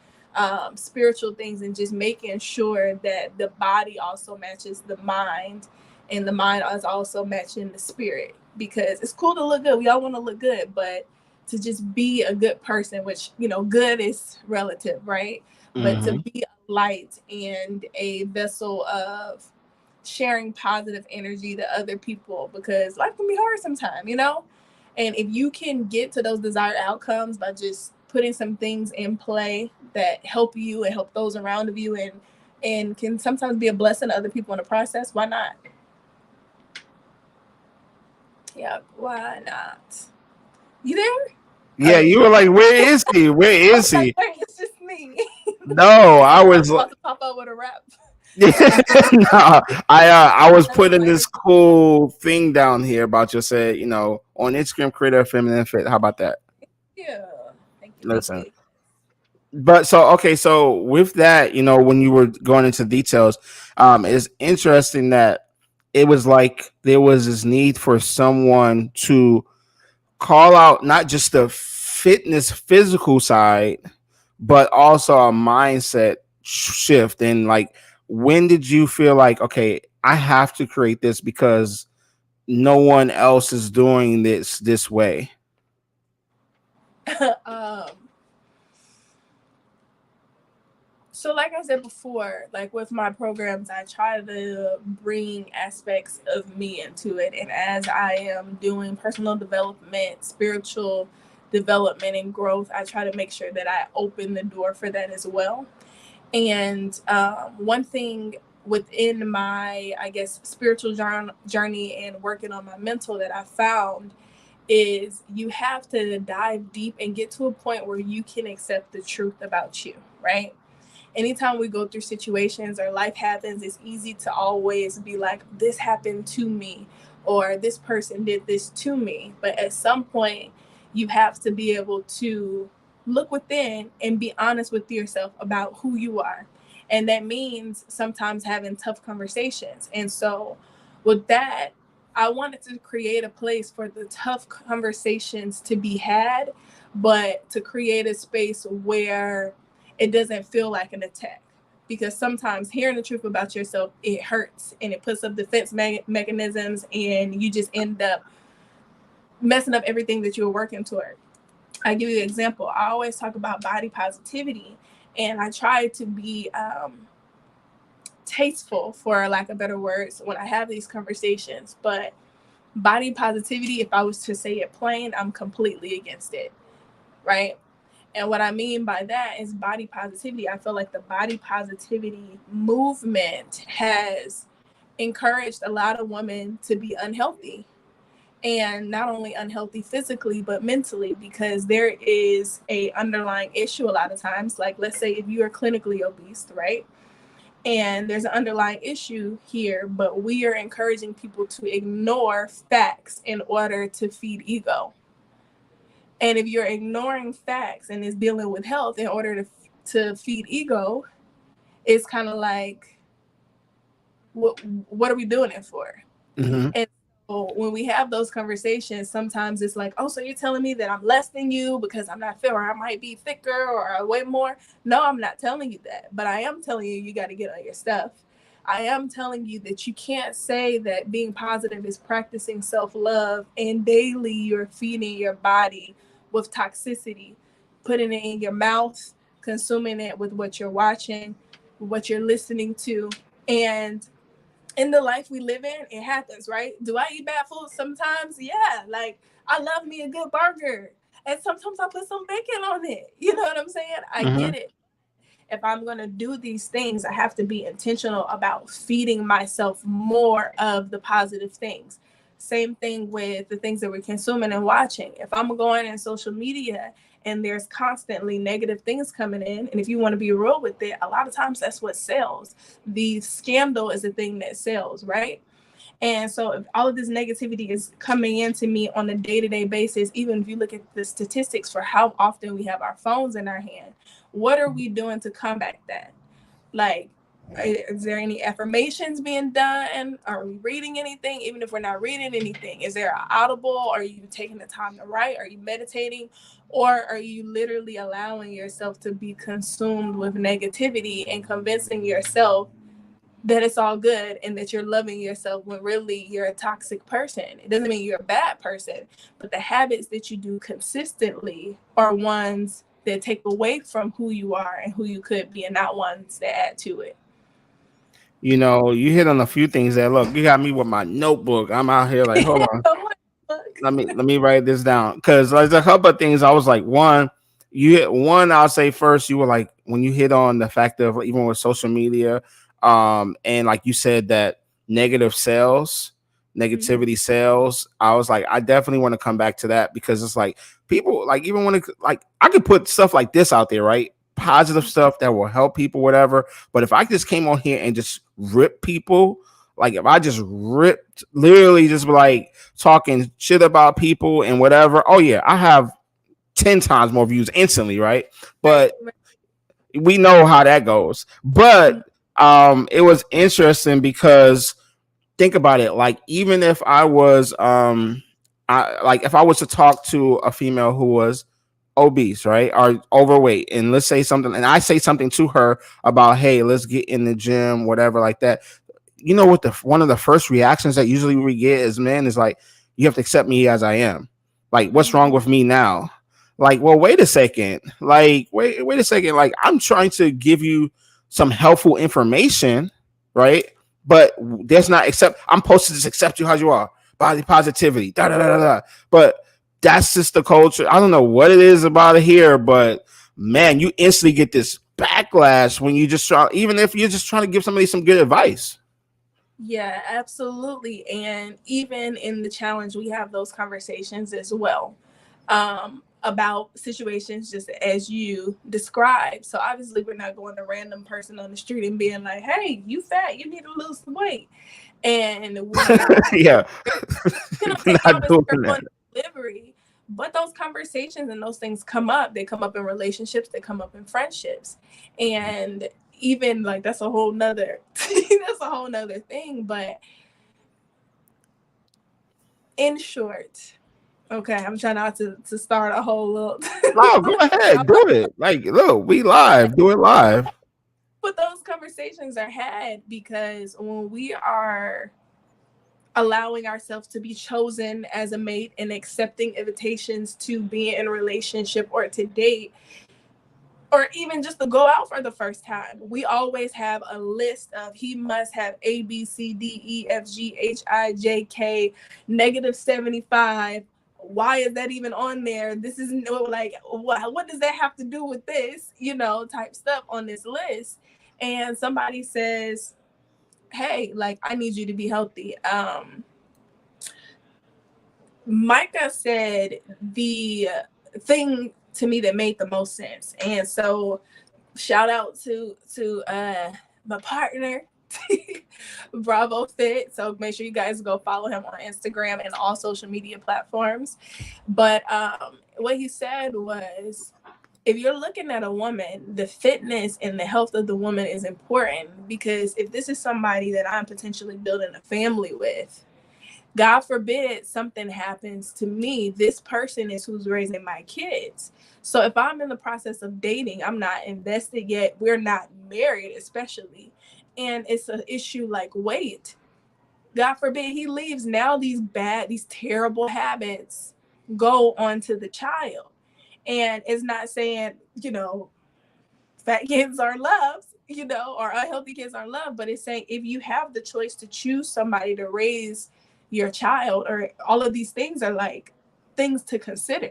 spiritual things, and just making sure that the body also matches the mind, and the mind is also matching the spirit. Because it's cool to look good. We all want to look good, but to just be a good person, which, you know, good is relative, right? But to be a light and a vessel of sharing positive energy to other people, because life can be hard sometimes, you know? And if you can get to those desired outcomes by just putting some things in play that help you and help those around you, and can sometimes be a blessing to other people in the process, why not? Yeah, why not? You there? Yeah, you were like, "Where is he? Where is he?" It's just me. No, I I'm was about to pop up with a rap. no, I was putting this cool thing down here about you said, on Instagram, creator of Feminine Fit. How about that? Yeah. Thank you. Thank Listen, you. But so okay, so with that, when you were going into details, it's interesting that it was like there was this need for someone to call out not just the fitness physical side, but also a mindset shift. And like, when did you feel like, okay, I have to create this because no one else is doing this way? um, so like I said before, like with my programs, I try to bring aspects of me into it. And as I am doing personal development, spiritual development, and growth, I try to make sure that I open the door for that as well. And one thing within my, I guess, spiritual journey and working on my mental that I found is you have to dive deep and get to a point where you can accept the truth about you, right? Anytime we go through situations or life happens, it's easy to always be like, this happened to me, or this person did this to me. But at some point, you have to be able to look within and be honest with yourself about who you are. And that means sometimes having tough conversations. And so, with that, I wanted to create a place for the tough conversations to be had, but to create a space where it doesn't feel like an attack, because sometimes hearing the truth about yourself, it hurts and it puts up defense mechanisms, and you just end up messing up everything that you were working toward. I give you an example. I always talk about body positivity, and I try to be tasteful, for lack of better words, when I have these conversations. But body positivity, if I was to say it plain, I'm completely against it, right? And what I mean by that is body positivity. I feel like the body positivity movement has encouraged a lot of women to be unhealthy, and not only unhealthy physically, but mentally, because there is a underlying issue a lot of times. Like, let's say if you are clinically obese, right? And there's an underlying issue here, but we are encouraging people to ignore facts in order to feed ego. And if you're ignoring facts and is dealing with health in order to feed ego, it's kind of like, what are we doing it for? Mm-hmm. And so when we have those conversations, sometimes it's like, oh, so you're telling me that I'm less than you because I'm not fit, or I might be thicker, or I weigh more. No, I'm not telling you that, but I am telling you, you got to get on your stuff. I am telling you that you can't say that being positive is practicing self-love and daily you're feeding your body with toxicity, putting it in your mouth, consuming it with what you're watching, what you're listening to. And in the life we live in, it happens, right? Do I eat bad food sometimes? Yeah. Like, I love me a good burger. And sometimes I put some bacon on it. You know what I'm saying? I Mm-hmm. get it. If I'm going to do these things, I have to be intentional about feeding myself more of the positive things. Same thing with the things that we're consuming and watching. If I'm going in social media and there's constantly negative things coming in, and if you want to be real with it, a lot of times that's what sells. The scandal is the thing that sells, right? And so if all of this negativity is coming into me on a day-to-day basis, even if you look at the statistics for how often we have our phones in our hand, what are we doing to combat that? Like, is there any affirmations being done? Are we reading anything? Even if we're not reading anything, is there an audible? Are you taking the time to write? Are you meditating? Or are you literally allowing yourself to be consumed with negativity and convincing yourself that it's all good and that you're loving yourself, when really you're a toxic person? It doesn't mean you're a bad person, but the habits that you do consistently are ones that take away from who you are and who you could be, and not ones that add to it. You hit on a few things there. Look, you got me with my notebook. I'm out here like, hold on. Oh my fuck. Let me write this down, because there's a couple of things. I was like, one, I'll say first, you were like, when you hit on the fact of, even with social media, and like you said, that negativity sales. I was like, I definitely want to come back to that, because it's like, people like, even when like, I could put stuff like this out there, right? Positive stuff that will help people, whatever. But if I just came on here and just rip people, like if I just ripped, literally just like talking shit about people and whatever, oh yeah, I have 10 times more views instantly, right? Right, But right. we know how that goes. But it was interesting because think about it. Like even if I was if I was to talk to a female who was obese, right, or overweight, and let's say something, and I say something to her about, hey, let's get in the gym, whatever, like that. You know what? One of the first reactions that usually we get as men is like, you have to accept me as I am. Like, what's wrong with me now? Like, well, wait a second. Like, wait a second. Like, I'm trying to give you some helpful information, right? But there's not accept. I'm supposed to just accept you as you are. Body positivity. Da da da da da. But that's just the culture. I don't know what it is about it here, but man, you instantly get this backlash when you just try, even if you're just trying to give somebody some good advice. Yeah, absolutely. And even in the challenge, we have those conversations as well, about situations just as you described. So obviously, we're not going to random person on the street and being like, "Hey, you fat, you need to lose some weight," and Yeah, take not out a doing script that. on delivery. But those conversations and those things come up. They come up in relationships. They come up in friendships, and even like that's a whole nother that's a whole nother thing. But in short, okay, I'm trying not to start a whole little No, go ahead, do it. Like, look, we live, do it live. but those conversations are had because when we are allowing ourselves to be chosen as a mate and accepting invitations to be in a relationship or to date or even just to go out for the first time, we always have a list of he must have A, B, C, D, E, F, G, H, I, J, K, negative 75. Why is that even on there? This isn't like, what does that have to do with this? Type stuff on this list. And somebody says, hey, like, I need you to be healthy. Micah said the thing to me that made the most sense. And so shout out to my partner Bravo Fit. So make sure you guys go follow him on Instagram and all social media platforms. But what he said was, if you're looking at a woman, the fitness and the health of the woman is important, because if this is somebody that I'm potentially building a family with, God forbid something happens to me, this person is who's raising my kids. So if I'm in the process of dating, I'm not invested yet, we're not married especially, and it's an issue like weight, God forbid he leaves, now these terrible habits go onto the child. And it's not saying, fat kids are loved, or unhealthy kids are loved, but it's saying if you have the choice to choose somebody to raise your child, or all of these things are like things to consider.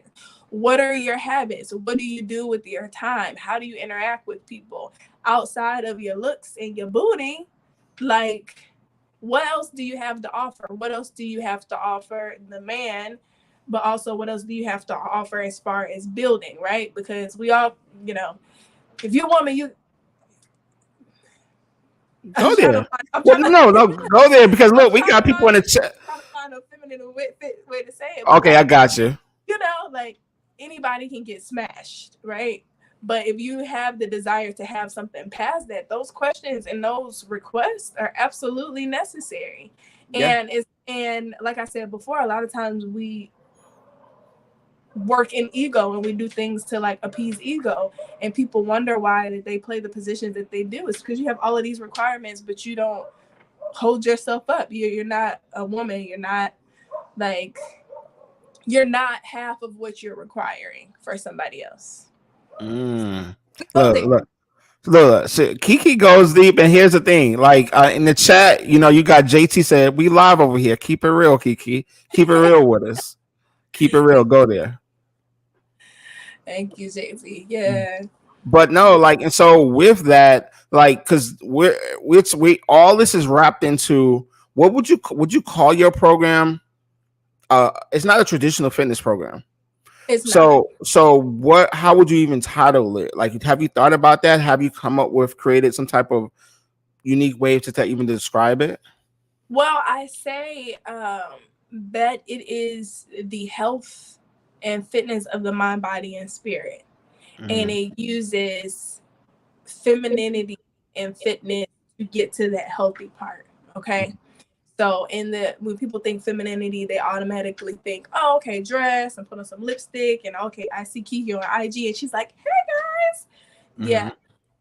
What are your habits? What do you do with your time? How do you interact with people outside of your looks and your booty? Like, what else do you have to offer? What else do you have to offer the man? But also, what else do you have to offer as far as building, right? Because we all, if you're a woman, Go there. I'm Well, trying to, no, go there because I'm look, we trying to got people in the chat. find a feminine way to say it. But Okay, I like, got you. like anybody can get smashed, right? But if you have the desire to have something past that, those questions and those requests are absolutely necessary. Yeah. And like I said before, a lot of times we work in ego and we do things to like appease ego, and people wonder why they play the positions that they do. It's because you have all of these requirements, but you don't hold yourself up. You're not a woman. Like you're not half of what you're requiring for somebody else. Mm. Go Look, there. look, look. So Kiki goes deep, and here's the thing: like in the chat, you got JT said we live over here. Keep it real, Kiki. Keep it real with us. Keep it real. Go there. Thank you, JV. Yeah. But no, like, and so with that, like, because we all this is wrapped into what would you call your program? It's not a traditional fitness program. It's not. So what? How would you even title it? Like, have you thought about that? Have you come up with created some type of unique way to even describe it? Well, I say that it is the health and fitness of the mind, body, and spirit. And Mm-hmm. it uses femininity and fitness to get to that healthy part. Okay. So when people think femininity, they automatically think, oh, okay, dress and put on some lipstick, and okay, I see Kiki on IG and she's like, hey guys. Yeah,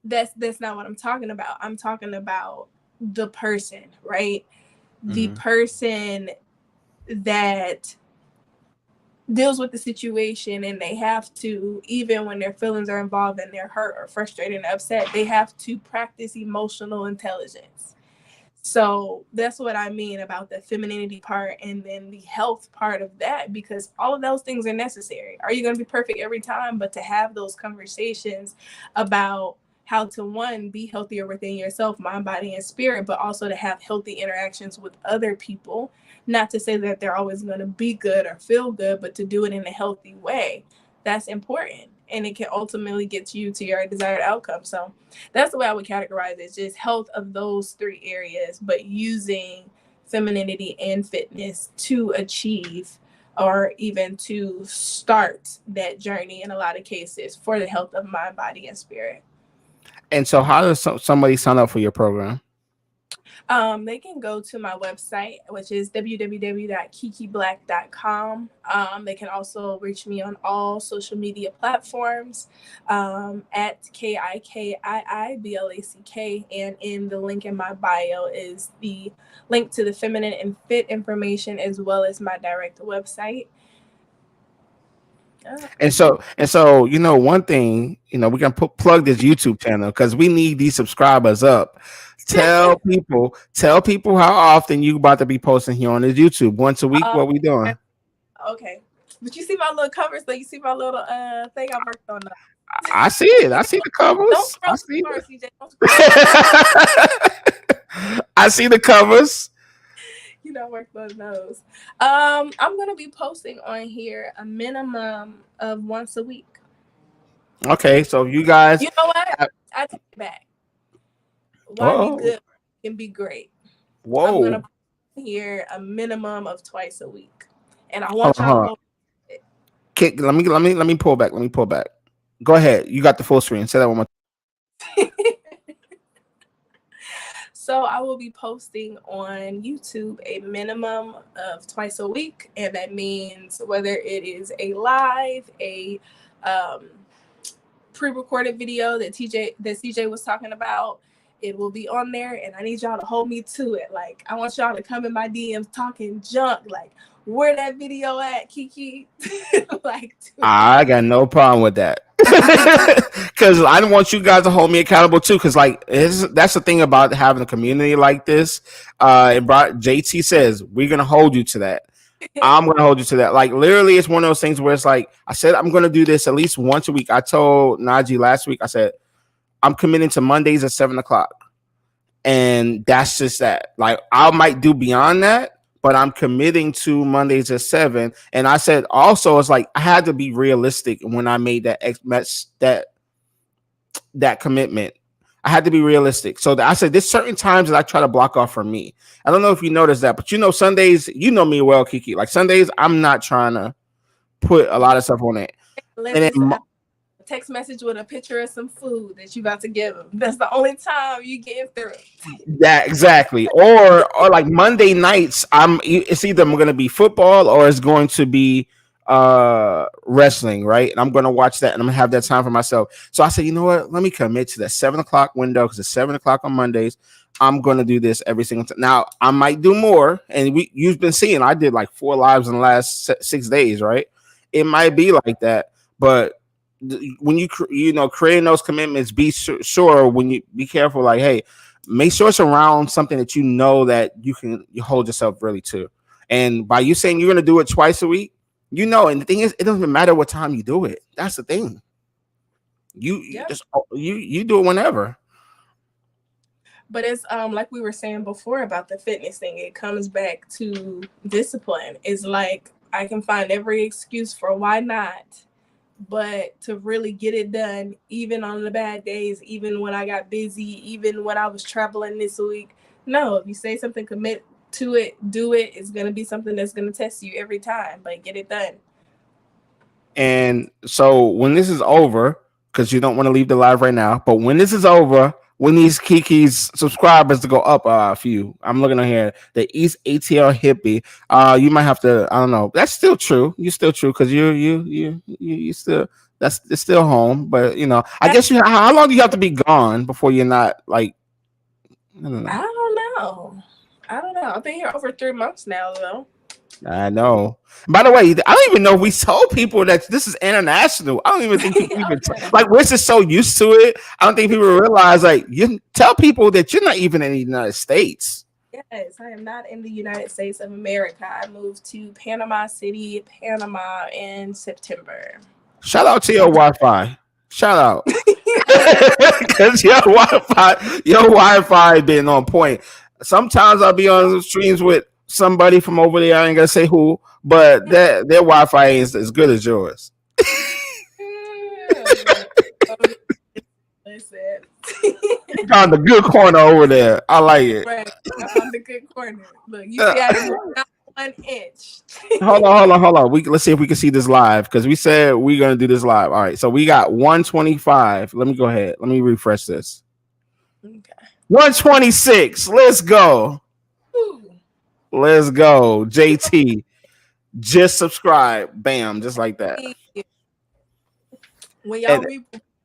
that's not what I'm talking about. I'm talking about the person, right? The person that deals with the situation, and they have to, even when their feelings are involved and they're hurt or frustrated and upset, they have to practice emotional intelligence. So that's what I mean about the femininity part and then the health part of that, because all of those things are necessary. Are you going to be perfect every time? But to have those conversations about how to, one, be healthier within yourself, mind, body, and spirit, but also to have healthy interactions with other people. Not to say that they're always going to be good or feel good, but to do it in a healthy way. That's important. And it can ultimately get you to your desired outcome. So that's the way I would categorize it. Just health of those three areas, but using femininity and fitness to achieve or even to start that journey in a lot of cases for the health of mind, body, and spirit. And so how does somebody sign up for your program? They can go to my website, which is www.kikiblack.com. They can also reach me on all social media platforms at KIKIIBLACK. And in the link in my bio is the link to the feminine and fit information, as well as my direct website. And so, one thing, we can plug this YouTube channel because we need these subscribers up. Tell people how often you about to be posting here on this YouTube. Once a week, what we doing? Okay. But you see my little covers, so you see my little thing I worked on. I see it. I see the covers. Don't scroll too far, CJ. Don't scroll. I see the covers. You know, work on those. I'm gonna be posting on here a minimum of once a week. Okay, so you guys, you know what? I take it back. Why be good can be great. Whoa. I'm gonna post here a minimum of twice a week, and I want y'all to let me pull back. Let me pull back. Go ahead. You got the full screen. Say that one more time. So I will be posting on YouTube a minimum of twice a week, and that means whether it is a live, a pre-recorded video that CJ was talking about, it will be on there, and I need y'all to hold me to it. Like, I want y'all to come in my DMs talking junk, like, where that video at, Kiki? I got no problem with that. Because I want you guys to hold me accountable too. Because that's the thing about having a community like this. JT says we're gonna hold you to that. I'm gonna hold you to that. Like, literally, it's one of those things where it's like I said I'm gonna do this at least once a week. I told Najee last week. I said I'm committing to Mondays at 7:00, and that's just that. Like, I might do beyond that, but I'm committing to Mondays at 7. And I said also, it's like I had to be realistic when I made that commitment. I had to be realistic. So I said there's certain times that I try to block off for me. I don't know if you noticed that, but Sundays, you know me well, Kiki. Like, Sundays, I'm not trying to put a lot of stuff on it. And then text message with a picture of some food that you about to give them. That's the only time you get through. Yeah, exactly. Or like Monday nights, it's either I'm gonna be football or it's going to be wrestling, right? And I'm gonna watch that and I'm gonna have that time for myself. So I said, you know what? Let me commit to that 7:00 window because it's 7:00 on Mondays. I'm gonna do this every single time. Now I might do more, and you've been seeing I did like 4 lives in the last 6 days, right? It might be like that, but when you creating those commitments, be sure when you be careful. Like, hey, make sure it's around something that you know that you hold yourself really to. And by you saying you're gonna do it twice a week, and the thing is, it doesn't matter what time you do it. That's the thing. You do it whenever. But it's like we were saying before about the fitness thing. It comes back to discipline. It's like I can find every excuse for why not. But to really get it done, even on the bad days, even when I got busy, even when I was traveling this week, no, if you say something, commit to it, do it. It's going to be something that's going to test you every time, but get it done. And so when this is over, because you don't want to leave the live right now. But when this is over, we need Kiki's subscribers to go up a few. I'm looking on here. The East ATL hippie. You might have to. I don't know. That's still true. You're still true because you still. That's it's still home. But you know, I guess you. How long do you have to be gone before you're not like? I don't know. I don't know. I've been here over 3 months now, though. I know. By the way, I don't even know if we told people that this is international. I don't even think people even like we're just so used to it. I don't think people realize like you tell people that you're not even in the United States. Yes, I am not in the United States of America. I moved to Panama City, Panama in September. Shout out to your Wi-Fi. Shout out. Because your Wi-Fi been on point. Sometimes I'll be on streams with somebody from over there. I ain't gonna say who, but their Wi-Fi is as good as yours. Listen. Found the good corner over there. I like it. Right. I found the good corner. Look, you got it not 1 inch. Hold on. Let's see if we can see this live because we said we're gonna do this live. All right, so we got 125. Let me go ahead. Let me refresh this. Okay. 126. Let's go. Ooh. Let's go. JT. Just subscribe. Bam. Just like that. When y'all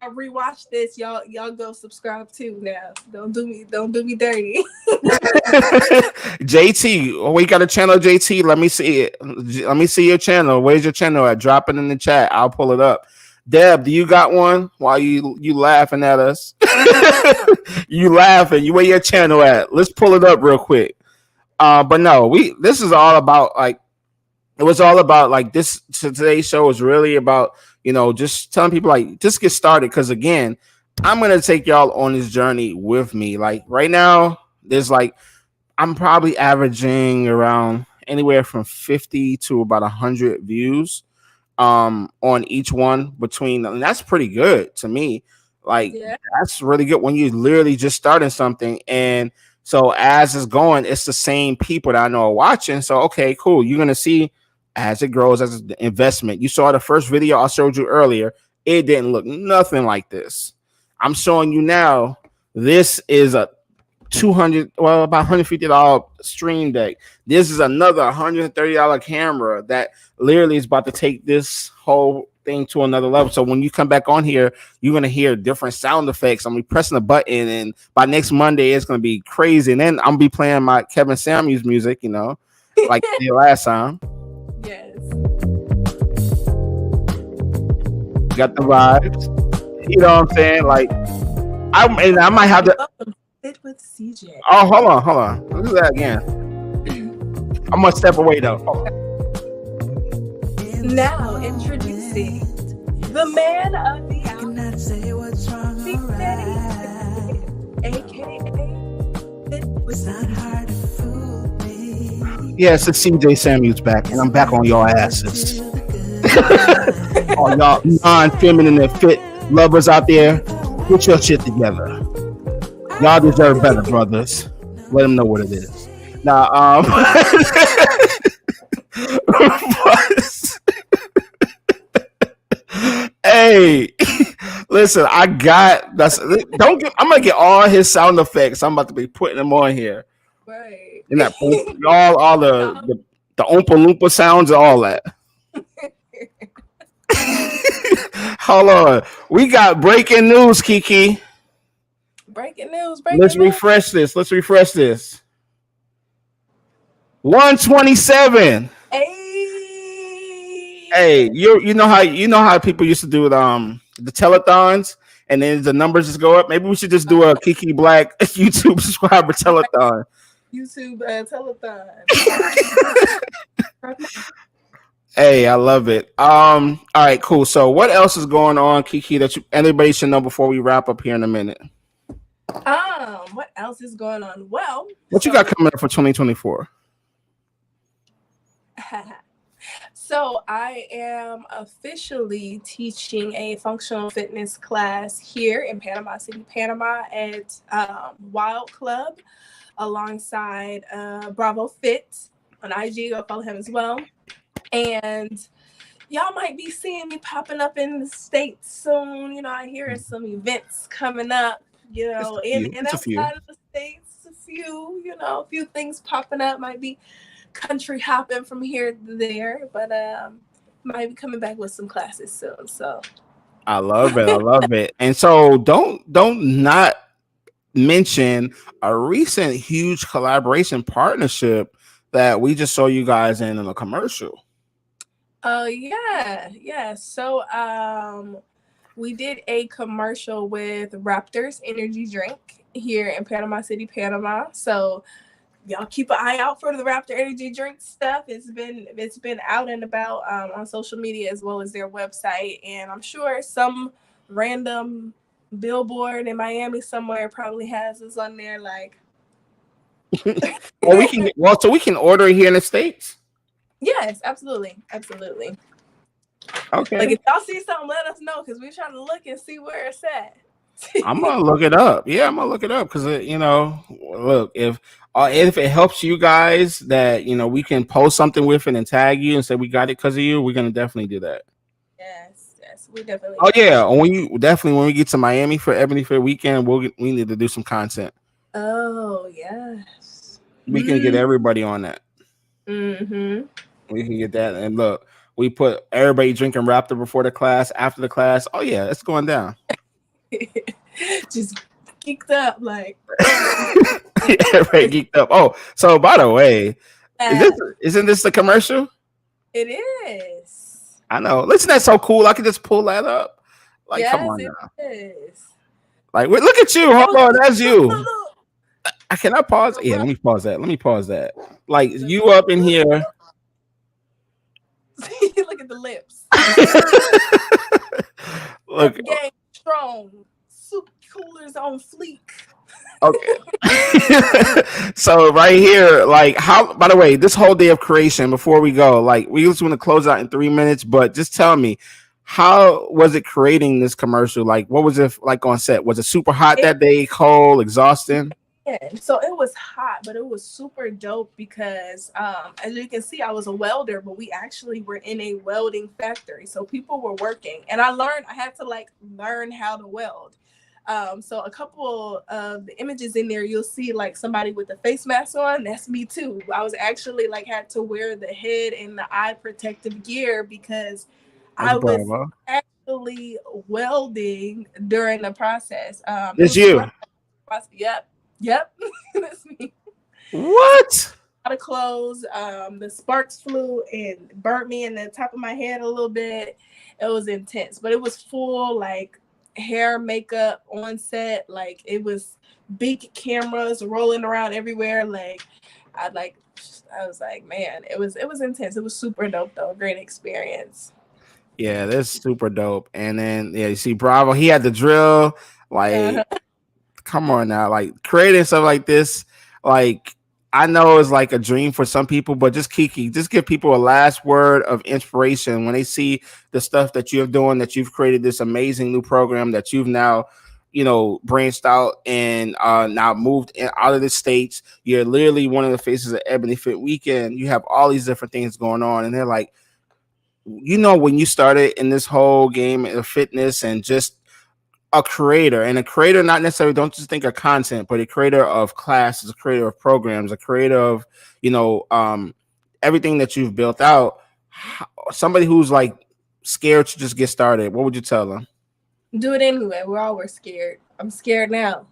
rewatch this, y'all go subscribe too now. Don't do me dirty. JT, we got a channel, JT. Let me see it. Let me see your channel. Where's your channel at? Drop it in the chat. I'll pull it up. Deb, do you got one? While you laughing at us? You laughing. Where your channel at? Let's pull it up real quick. But no, this is all about like it was all about like this. Today's show is really about just telling people like just get started because again, I'm gonna take y'all on this journey with me. Like right now, there's like I'm probably averaging around anywhere from 50 to about 100 views on each one between, and that's pretty good to me. Like that's really good when you're literally just starting something. And so as it's going, it's the same people that I know are watching. So okay, cool. You're gonna see as it grows as an investment. You saw the first video I showed you earlier. It didn't look nothing like this. I'm showing you now. This is a about $150 stream deck. This is another $130 camera that literally is about to take this whole thing to another level. So when you come back on here, you're gonna hear different sound effects. I'm gonna be pressing a button, and by next Monday, it's gonna be crazy. And then I'm gonna be playing my Kevin Samuels music, like the last time. Yes. Got the vibes. You know what I'm saying? Like I might have to Fit with CJ. Oh, hold on. Let's do that again. I'm gonna step away though. Now introducing the man of the hour, CJ, aka Fit with CJ. Yes, it's CJ Samuels back, and I'm back on y'all asses. All y'all non-feminine and fit lovers out there, get your shit together. Y'all deserve better, brothers. Let them know what it is. Now, hey, listen, I'm gonna get all his sound effects. I'm about to be putting them on here. Right. And that all the Oompa Loompa sounds and all that. Hold on. We got breaking news, Kiki. Breaking news. Let's refresh this. 127. Hey, you know how people used to do the telethons and then the numbers just go up. Maybe we should just do a Kiki Black YouTube subscriber telethon. YouTube telethon. Hey, I love it. All right, cool. So what else is going on, Kiki, that anybody should know before we wrap up here in a minute? What else is going on? Well, what you got coming up for 2024? So I am officially teaching a functional fitness class here in Panama City, Panama at Wild Club alongside Bravo Fit on IG. Go follow him as well. And y'all might be seeing me popping up in the States soon. You know, I hear some events coming up, you It's know, a few. and It's a few. outside of the States, a few things popping up. Might be country hopping from here to there, but might be coming back with some classes soon. So I love it. I love it. And so don't not mention a recent huge collaboration partnership that we just saw you guys in a commercial. oh yeah. So we did a commercial with Raptors Energy Drink here in Panama City, Panama. So y'all keep an eye out for the Raptor Energy Drink stuff. It's been out and about on social media as well as their website, and I'm sure some random billboard in Miami somewhere probably has us on there. Like, Well, so we can order it here in the States. yes, absolutely, absolutely. Like Okay. if y'all see something, let us know because we're trying to look and see where it's at. I'm gonna look it up. Yeah, I'm gonna look it up because look, if it helps you guys that we can post something with it and tag you and say we got it because of you, we're gonna definitely do that. Yes, we definitely Oh will. yeah, when we get to Miami for Ebony Fair weekend, we need to do some content. Oh yes. We can get everybody on that. Mm-hmm. We can get that, and look, we put everybody drinking Raptor before the class, after the class. Oh yeah, it's going down. Just geeked up like. Everybody geeked up. Oh, so by the way, isn't this the commercial? It is. I know. Listen, that's so cool. I can just pull that up. Like, come Yes, on it now. is. Like, look at you. Hold on, that's you. I cannot pause. Yeah, let me pause that. Like, you up in here. Look at the lips. Look. Gang strong. Soup coolers on fleek. Okay. So right here, like, how? By the way, this whole day of creation. Before we go, like, we just want to close out in 3 minutes, but just tell me, how was it creating this commercial? Like, what was it like on set? Was it super hot that day? Cold, exhausting? So it was hot, but it was super dope because as you can see, I was a welder, but we actually were in a welding factory. So people were working and I had to like learn how to weld. So a couple of the images in there, you'll see like somebody with a face mask on. That's me too. I was actually like had to wear the head and the eye protective gear because I was actually welding during the process. It's you. Yep, that's me. What? A lot of clothes. The sparks flew and burnt me in the top of my head a little bit. It was intense, but it was full like hair, makeup on set. Like it was big cameras rolling around everywhere. I was like, man, it was intense. It was super dope though. Great experience. Yeah, that's super dope. And then you see Bravo, he had the drill. Like, come on now, like creating stuff like this, like I know it's like a dream for some people, but just Kiki, just give people a last word of inspiration when they see the stuff that you're doing, that you've created this amazing new program that you've now, branched out and now moved out of the States. You're literally one of the faces of Ebony Fit Weekend. You have all these different things going on, and they're like, when you started in this whole game of fitness and just a creator, and a creator not necessarily, don't just think of content, but a creator of classes, a creator of programs, a creator of everything that you've built out. Somebody who's like scared to just get started, what would you tell them? Do it anyway. We're all scared. I'm scared now.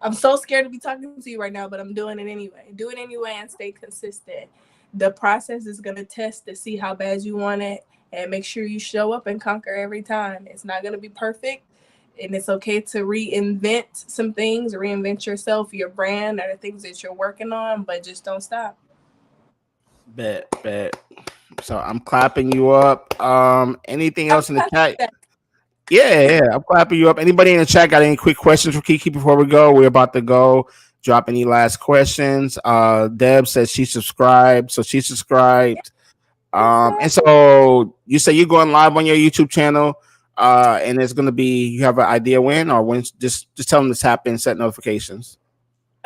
I'm so scared to be talking to you right now, but I'm doing it anyway. Do it anyway and stay consistent. The process is going to test to see how bad you want it, and make sure you show up and conquer every time. It's not going to be perfect, and it's okay to reinvent some things, reinvent yourself, your brand, or the things that you're working on, but just don't stop. Bet. So I'm clapping you up. Anything else in the chat? Yeah, I'm clapping you up. Anybody in the chat got any quick questions for Kiki before we go? We're about to go. Drop any last questions. Deb says she subscribed, so she subscribed. And so you say you're going live on your YouTube channel, and it's gonna be, you have an idea when, or when? Just tell them to tap in, set notifications.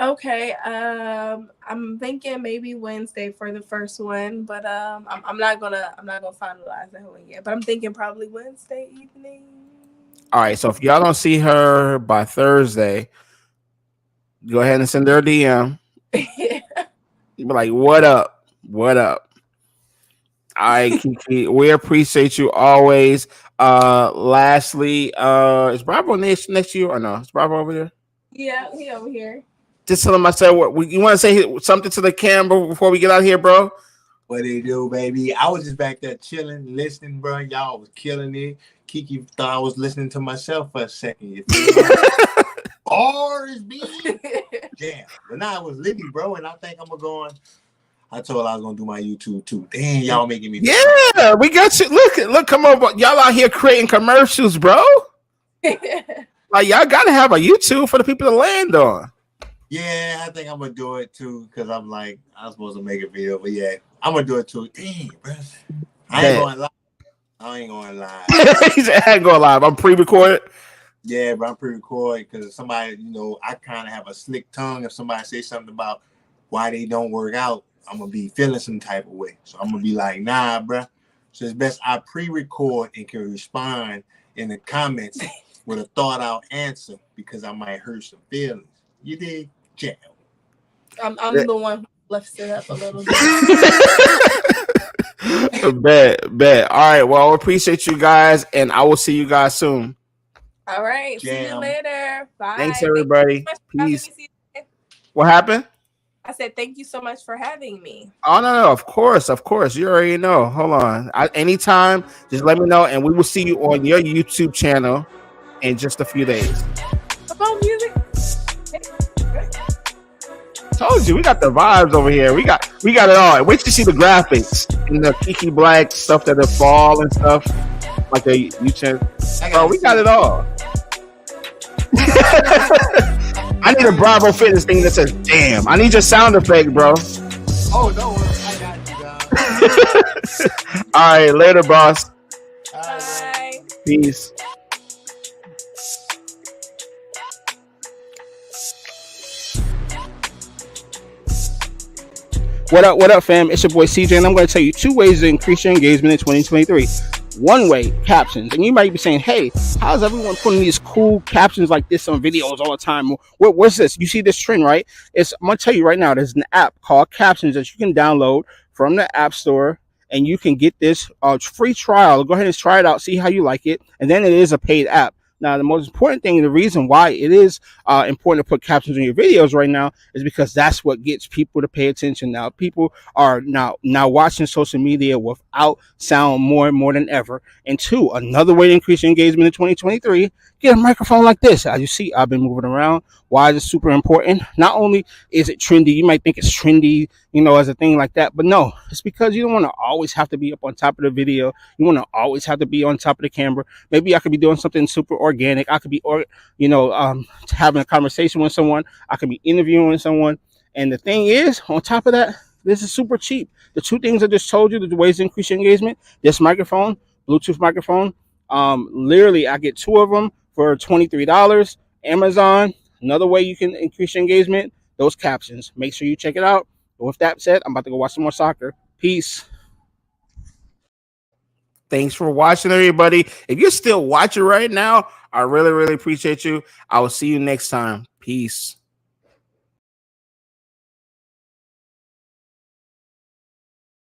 Okay. I'm thinking maybe Wednesday for the first one, but I'm not gonna finalize that one yet. But I'm thinking probably Wednesday evening. All right. So if y'all don't see her by Thursday, go ahead and send her a DM. Be like, "What up? What up?" All right, Kiki. We appreciate you always. Lastly, is Bravo next to you or no? Is Bravo over there? Yeah, he over here. Just tell him I said what you want to say something to the camera before we get out of here, bro. What they do, baby? I was just back there chilling, listening, bro. Y'all was killing it. Kiki thought I was listening to myself for a second. You feel me? Bars, B. Damn. But now it was Libby, bro, and I think I'm going. I told her I was gonna do my YouTube too. Damn, y'all making me. Yeah, we got you. Look, come on, y'all out here creating commercials, bro. Like y'all gotta have a YouTube for the people to land on. Yeah, I think I'm gonna do it too because I'm like I'm supposed to make a video, but yeah, I'm gonna do it too. Damn, bro. I ain't going live. I ain't going live. He said, I ain't going live. I'm pre-recorded. Yeah, but I'm pre-recorded because somebody, I kind of have a slick tongue. If somebody says something about why they don't work out, I'm gonna be feeling some type of way. So I'm gonna be like, nah, bro. So it's best I pre-record and can respond in the comments with a thought-out answer because I might hurt some feelings. You dig? Jam. I'm the one who lifts it up a little bit. Bet. All right. Well, I appreciate you guys, and I will see you guys soon. All right. Jam. See you later. Bye. Thanks, everybody. Peace. What happened? I said thank you so much for having me. Oh no, of course. You already know. Hold on. Anytime, just let me know, and we will see you on your YouTube channel in just a few days. About music. Told you, we got the vibes over here. We got it all. Wait till you see the graphics and the Kiki Black stuff that fall and stuff like the YouTube. Bro, we got it all. I need a Bravo Fitness thing that says "damn." I need your sound effect, bro. Oh, don't worry, I got you, dog. All right, later, boss. Bye. Peace. What up, fam? It's your boy CJ, and I'm going to tell you 2 ways to increase your engagement in 2023. One way, captions. And you might be saying, hey, how's everyone putting these cool captions like this on videos all the time? What's this? You see this trend, right? I'm going to tell you right now, there's an app called Captions that you can download from the App Store, and you can get this free trial. Go ahead and try it out, see how you like it, and then it is a paid app. Now, the most important thing, the reason why it is important to put captions in your videos right now is because that's what gets people to pay attention. Now, people are now watching social media without sound more and more than ever. And 2, another way to increase your engagement in 2023, get a microphone like this. As you see, I've been moving around. Why is it super important? Not only is it trendy, you might think it's trendy, as a thing like that, but no, it's because you don't want to always have to be up on top of the video. You want to always have to be on top of the camera. Maybe I could be doing something super organic. I could be, having a conversation with someone. I could be interviewing someone. And the thing is, on top of that, this is super cheap. The 2 things I just told you, the ways to increase your engagement, this microphone, Bluetooth microphone, literally I get 2 of them for $23. Amazon, another way you can increase your engagement, those captions. Make sure you check it out. But with that said, I'm about to go watch some more soccer. Peace. Thanks for watching, everybody. If you're still watching right now, I really, really appreciate you. I will see you next time. Peace.